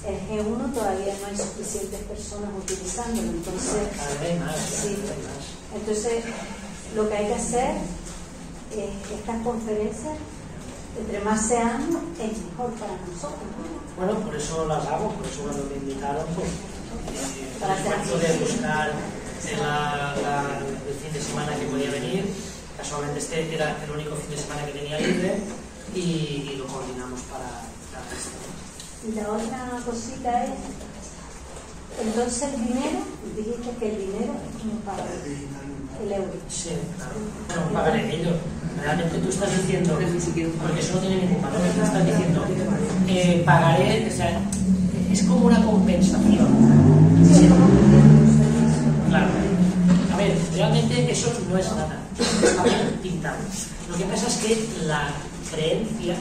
el G1 todavía no hay suficientes personas utilizándolo, entonces, sí, entonces lo que hay que hacer es estas conferencias, entre más seamos, es mejor para nosotros, ¿no? Bueno, por eso las hago, por eso cuando me invitaron, pues para trato de buscar el fin de semana que podía venir. Casualmente este era el único fin de semana que tenía libre y lo coordinamos para la resto. Y la otra cosita es, entonces el dinero, dijiste que el dinero es como pagar el euro. Sí, claro. Bueno, pagan ellos. Realmente tú estás diciendo, porque eso no tiene ningún valor, tú estás diciendo, pagaré, o sea, es como una compensación. Sí. Claro. A ver, realmente eso no es nada, está bien pintado. Lo que pasa es que la creencia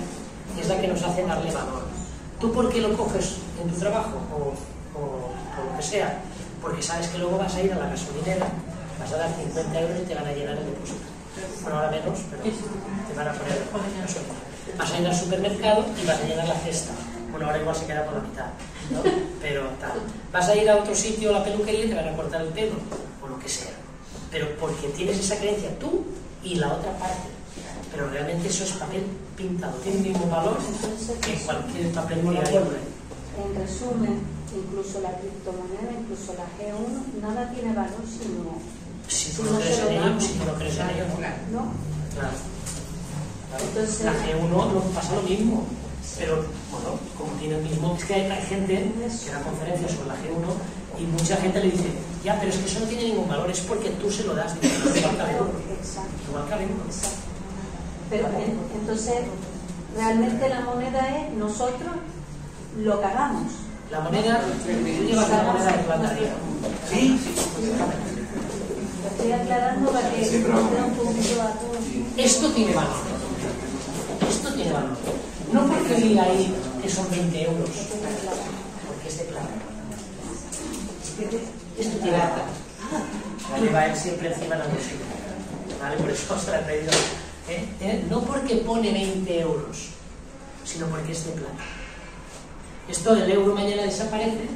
es la que nos hace darle valor. ¿Tú por qué lo coges en tu trabajo o lo que sea? Porque sabes que luego vas a ir a la gasolinera, vas a dar 50 euros y te van a llenar el depósito. Bueno, ahora menos, pero te van a poner gasolina. Vas a ir al supermercado y vas a llenar la cesta. Bueno, ahora igual se queda por la mitad, ¿no? Pero tal. Vas a ir a otro sitio, a la peluquería, y te van a cortar el pelo, o lo que sea. Pero porque tienes esa creencia tú y la otra parte. Pero realmente eso es papel pintado, tiene el mismo valor que cualquier papel que haya. En resumen, incluso la criptomoneda, incluso la G1, nada tiene valor si tú no crees en ello, si tú no crees en ello, ¿no? Claro. Entonces, la G1 no pasa lo mismo, pero bueno, como tiene el mismo, es que hay gente que da conferencias sobre la G1 y mucha gente le dice, ya, pero es que eso no tiene ningún valor, es porque tú se lo das, igual que al euro. Igual que al euro. Pero entonces, realmente la moneda es nosotros lo que hagamos. La moneda, tú llevas la moneda de plata. Sí. Lo estoy aclarando para que nos dé un poquito a todos. Esto tiene valor. Esto tiene valor. No porque diga ahí que son 20 euros, porque es de plata. Esto tiene valor. La lleva él siempre encima de la música. ¿Vale? Por eso os lo he traído. No porque pone 20 euros, sino porque es de plata. Esto del euro mañana desaparece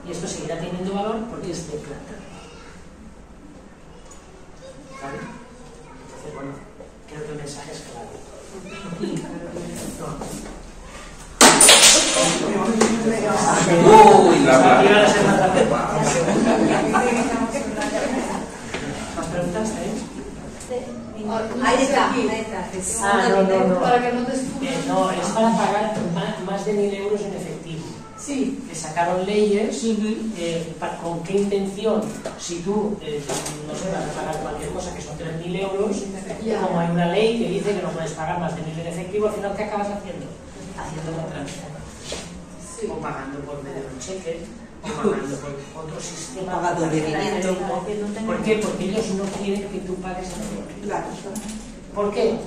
y esto seguirá teniendo valor porque es de plata. ¿Vale? Entonces, bueno, creo que el mensaje es claro. ¿Más preguntas tenéis? Ahí está. No. Para que no te escuchen. No, es para pagar más de 1.000 euros en efectivo. Sí. Que sacaron leyes, ¿con qué intención? Si tú, no sé, vas a pagar cualquier cosa que son 3.000 euros, como hay una ley que dice que no puedes pagar más de 1.000 en efectivo, al final, ¿qué acabas haciendo? Haciendo una transferencia. Sí. O pagando por medio de un cheque, o pagando por otro sistema. Pagando de 500. ¿Por qué? Porque ellos no quieren que tú pagues en efectivo. Claro. ¿Por qué?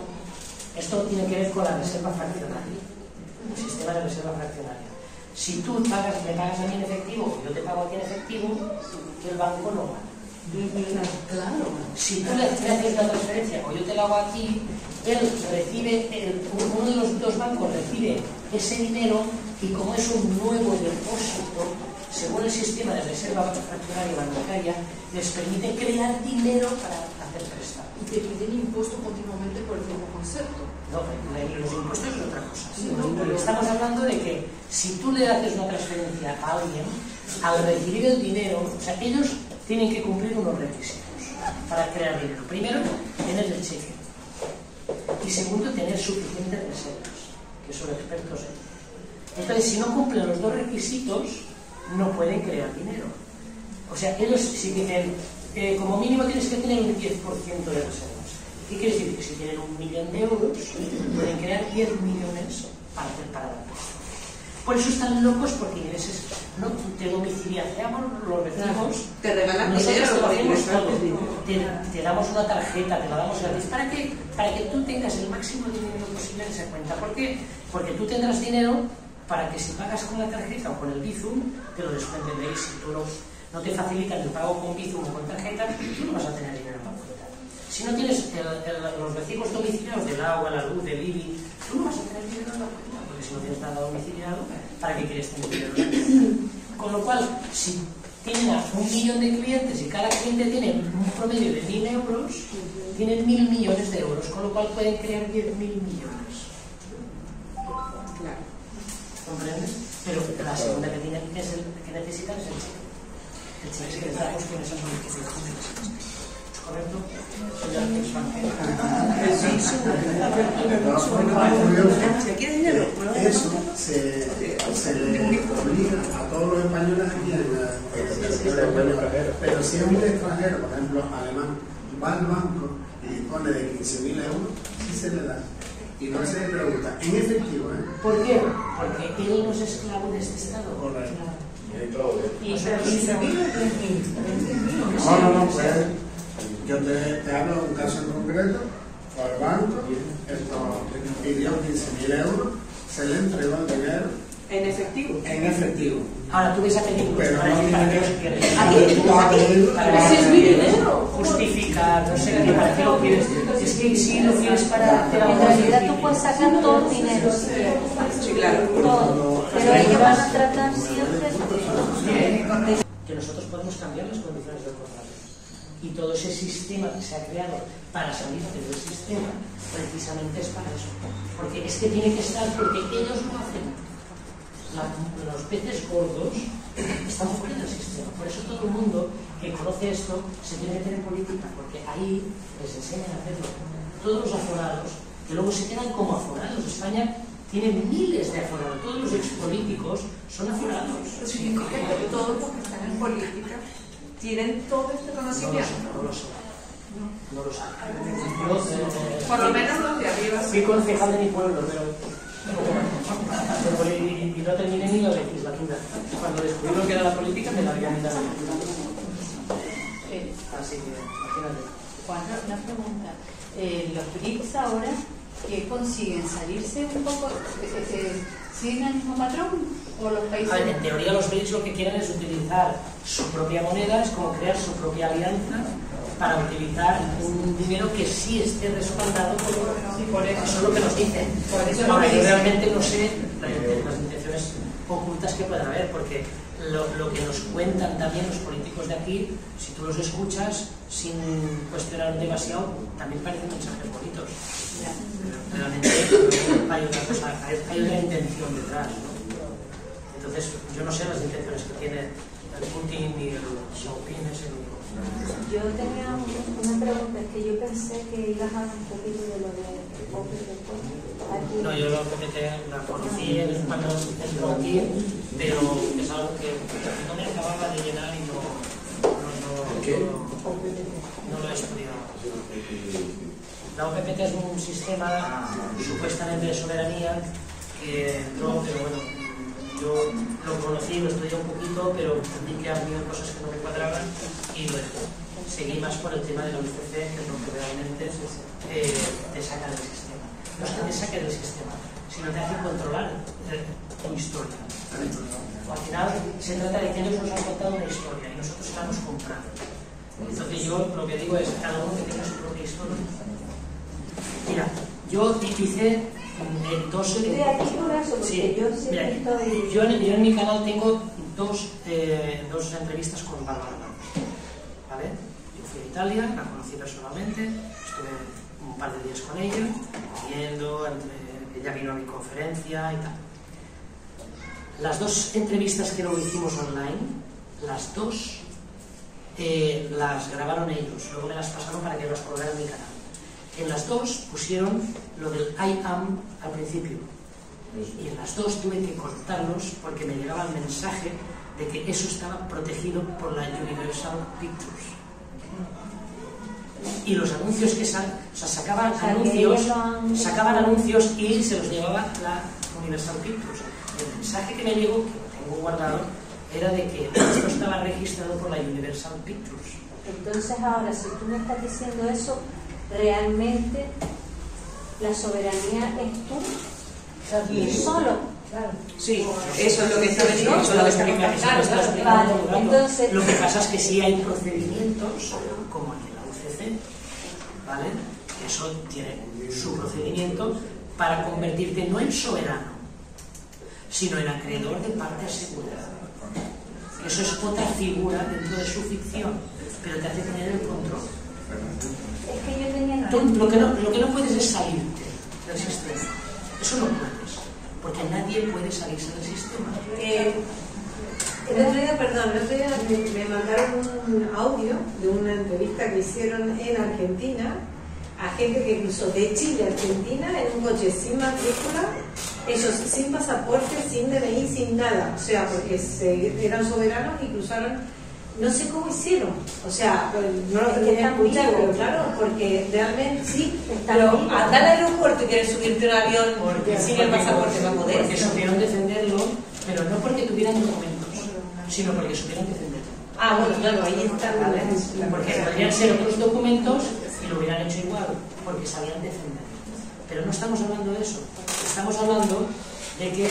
Esto tiene que ver con la reserva fraccionaria, el sistema de reserva fraccionaria. Si tú me pagas a mí en efectivo, yo te pago a ti en efectivo, el banco no gana. Claro. Si tú le haces la transferencia o yo te la hago a ti, él recibe, uno de los dos bancos recibe ese dinero y como es un nuevo depósito, según el sistema de reserva fraccionaria bancaria, les permite crear dinero para hacer préstamos. Y te piden impuesto continuamente por el mismo concepto. No, los impuestos es otra cosa. Pero estamos hablando de que si tú le haces una transferencia a alguien, al recibir el dinero, o sea, ellos tienen que cumplir unos requisitos para crear dinero. Primero, tener el cheque. Y segundo, tener suficientes reservas, que son expertos en ello. Entonces, si no cumplen los dos requisitos, no pueden crear dinero. O sea, ellos si dicen, como mínimo tienes que tener un 10% de reservas. ¿Qué quiere decir? Que si tienen 1 millón de euros, pueden crear 10 millones para hacer para la empresa. Por eso están locos, porque ingleses no te domiciliamos, los recibos, Te regalan nosotros dinero, te lo hacemos porque todo. Te damos una tarjeta, te la damos gratis. ¿Para qué? Para que tú tengas el máximo dinero posible en esa cuenta. ¿Por qué? Porque tú tendrás dinero para que si pagas con la tarjeta o con el Bizum, te lo descuenten de ahí. Si tú no te facilitan el pago con Bizum o con tarjeta, tú no vas a tener dinero en la cuenta. Si no tienes los recibos domiciliados del agua, la luz, del IBI, tú no vas a tener dinero en la cuenta, porque si no tienes nada domiciliado, ¿para qué quieres tener dinero en la cuenta? Con lo cual, si tienen a 1 millón de clientes y cada cliente tiene un promedio de 1.000 euros, tienen 1.000 millones de euros, con lo cual pueden crear 10.000 millones. Claro. ¿Comprendes? Pero la segunda que tienen que necesitan es el cheque. El cheque que les damos con esas modificaciones. ¿Es correcto? Eso se le obliga a todos los españoles aquí en el pero si es un extranjero, por ejemplo, alemán, va al banco y dispone de 15.000 euros, sí se le da. Y no se le pregunta, en efectivo, ¿eh? ¿Por qué? Porque él no es esclavo de este Estado. Correcto. No, pues yo te hablo de un caso en concreto, fue al banco, pidió 15.000 euros, se le entregó el dinero. En efectivo. En efectivo. Ahora tú ves a pedir Pero para decir para qué os quieres. Ese es mi dinero. Justificar, no sé qué, para qué lo quieres. Es que si lo quieres para hacer En algo. realidad tú puedes sacar todo el dinero si quieres. Sí, claro. Todo. Pero ellos van a tratar siempre de... Que nosotros podemos cambiar las condiciones del contrato. Y todo ese sistema que se ha creado para salir del sistema, precisamente es para eso. Porque es que tiene que estar, porque ellos lo hacen. Los peces gordos están fuera del sistema. Por eso todo el mundo que conoce esto se tiene que meter en política, porque ahí les enseñan a hacerlo. Todos los aforados, que luego se quedan como aforados. España tiene miles de aforados. Todos los expolíticos son aforados. Significa que todos los que están en política tienen todo este conocimiento. No lo sé. No lo sé. Por lo menos los de arriba. Fui concejal de mi pueblo, pero y no terminé ni la legislatura. Cuando descubrí lo que era la política, me la había mirado. Así que, imagínate. Juan, una pregunta. Los BRICS ahora, ¿qué consiguen? ¿Salirse un poco? ¿Siguen el mismo patrón? ¿O los países? A ver, en teoría los BRICS lo que quieren es utilizar su propia moneda, es como crear su propia alianza para utilizar un dinero que sí esté respaldado por eso. Eso es lo que nos dicen. Ahora, yo realmente no sé las intenciones ocultas que puedan haber, porque lo que nos cuentan también los políticos de aquí, si tú los escuchas sin cuestionar demasiado, también parecen mensajes bonitos. Realmente hay otra intención detrás, ¿no? Entonces, yo no sé las intenciones que tiene el Putin y el Xiaoping ese. Yo tenía una pregunta, es que yo pensé que ibas a hablar un poquito de lo de aquí. No, yo lo que la conocí en España centro aquí, pero es algo que no me acababa de llenar y no lo he estudiado. La OPPT es un sistema supuestamente de soberanía que entró, pero bueno, yo lo conocí, lo estudié un poquito, pero vi que había cosas que no me cuadraban y lo dejé. Seguí más por el tema de la UCC, que es lo que realmente te saca del sistema. No es que te saque del sistema, sino te hace controlar tu historia. Al final se trata de que ellos nos han contado una historia y nosotros la hemos comprado. Entonces yo lo que digo es cada uno que tenga su propia historia. Mira, yo hice dos... Sí, mira, yo en mi canal tengo dos entrevistas con Bárbara Blanco, ¿vale? Yo fui a Italia, la conocí personalmente, estuve un par de días con ella, viendo, ella vino a mi conferencia y tal. Las dos entrevistas que luego hicimos online, las dos las grabaron ellos, luego me las pasaron para que las colgara en mi canal. En las dos pusieron lo del I am al principio y en las dos tuve que cortarlos porque me llegaba el mensaje de que eso estaba protegido por la Universal Pictures. Y los anuncios que sacaban anuncios y se los llevaba la Universal Pictures. El mensaje que me llegó, que lo tengo guardado, era de que esto estaba registrado por la Universal Pictures. Entonces ahora, si tú me estás diciendo eso, realmente la soberanía es tú y solo. Claro. Sí, eso es lo que está diciendo. Entonces, lo que pasa es que sí hay procedimientos, como el de la UCC, ¿vale? Que eso tiene su procedimiento para convertirte no en soberano, sino en acreedor de parte asegurada. Eso es otra figura dentro de su ficción, pero te hace tener el control. Es que yo tenía Lo que no puedes es salirte del sistema. Eso no puedes, porque nadie puede salirse del sistema. El otro día me mandaron un audio de una entrevista que hicieron en Argentina a gente que cruzó de Chile a Argentina en un coche sin matrícula, ellos sin pasaporte, sin DNI, sin nada, o sea, porque eran soberanos y cruzaron, no sé cómo hicieron, o sea, no lo tenía escuchado, pero claro, porque realmente sí, pero andar al aeropuerto y quieres subirte a un avión sin el pasaporte no podés. Porque supieron defenderlo, pero no porque tuvieran documentos, sino porque supieron defenderlo. Ah, bueno, claro, ahí está. ¿Vale? Porque podrían ser otros documentos y lo hubieran hecho igual, porque sabían defenderlo. Pero no estamos hablando de eso. Estamos hablando de que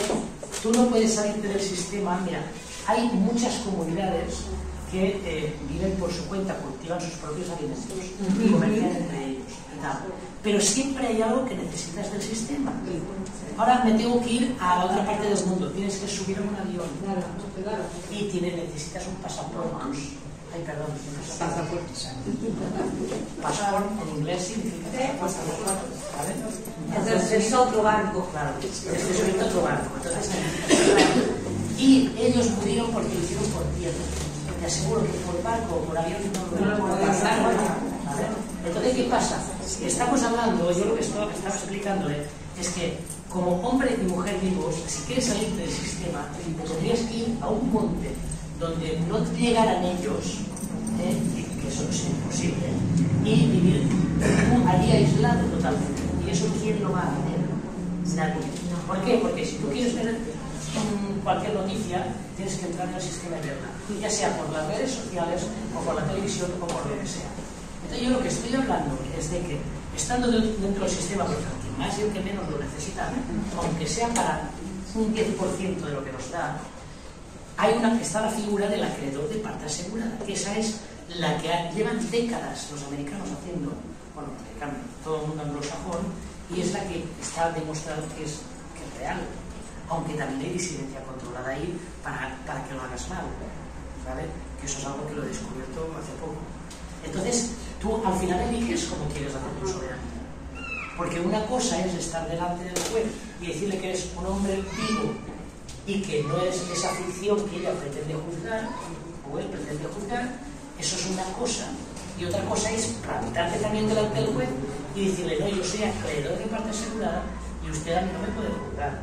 tú no puedes salirte del sistema. Mira, hay muchas comunidades que viven por su cuenta, cultivan sus propios alimentos y comercian entre ellos y tal. Pero siempre hay algo que necesitas del sistema. Ahora me tengo que ir a la otra parte del mundo, tienes que subir a un avión y necesitas un pasaporte. Ay, perdón, pasaporte. Pasaporte en inglés significa pasaporte, ¿vale? Entonces es otro barco. Claro, es subirte a otro barco. Entonces, y ellos murieron porque lo hicieron por tierra. Te aseguro que por barco o por avión no lo pueden pasar. ¿Vale? Entonces, ¿qué pasa? Estamos hablando, yo lo que estaba explicándole es que como hombre y mujer vivos, si quieres salirte del sistema, te tendrías que ir a un monte donde no llegaran ellos, que eso es imposible, y vivir allí aislado totalmente. Y eso ¿quién lo va a hacer? Nadie. ¿Por qué? Porque si tú quieres ver cualquier noticia, tienes que entrar en el sistema de verdad, ya sea por las redes sociales o por la televisión o por lo que sea. Entonces yo lo que estoy hablando es de que estando dentro del sistema, porque el que más y el que menos lo necesita, aunque sea para un 10% de lo que nos da, está la figura del acreedor de parte asegurada, que esa es la que llevan décadas los americanos haciendo, bueno, todo el mundo anglosajón, y es la que está demostrado que es real, aunque también hay disidencia controlada ahí para que lo hagas mal, ¿vale? Que eso es algo que lo he descubierto hace poco. Entonces, tú al final eliges cómo quieres hacer tu soberanía, porque una cosa es estar delante del juez y decirle que eres un hombre vivo y que no es esa ficción que ella pretende juzgar, o él pretende juzgar, eso es una cosa, y otra cosa es plantarte también delante del juez y decirle, no, yo soy acreedor de parte asegurada y usted a mí no me puede juzgar,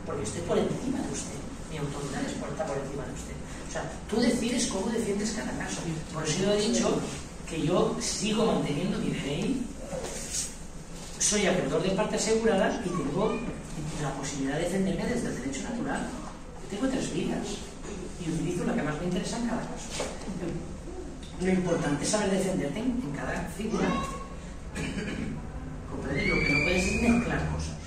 porque estoy por encima de usted, mi autoridad está por encima de usted. O sea, tú decides cómo defiendes cada caso. Por eso yo he dicho que yo sigo manteniendo mi DNI, soy acreedor de parte asegurada y tengo la posibilidad de defenderme desde el derecho natural. Yo tengo 3 vidas y utilizo la que más me interesa en cada caso. Lo importante es saber defenderte en cada figura. ¿Comprendes? Lo que no puedes es mezclar cosas.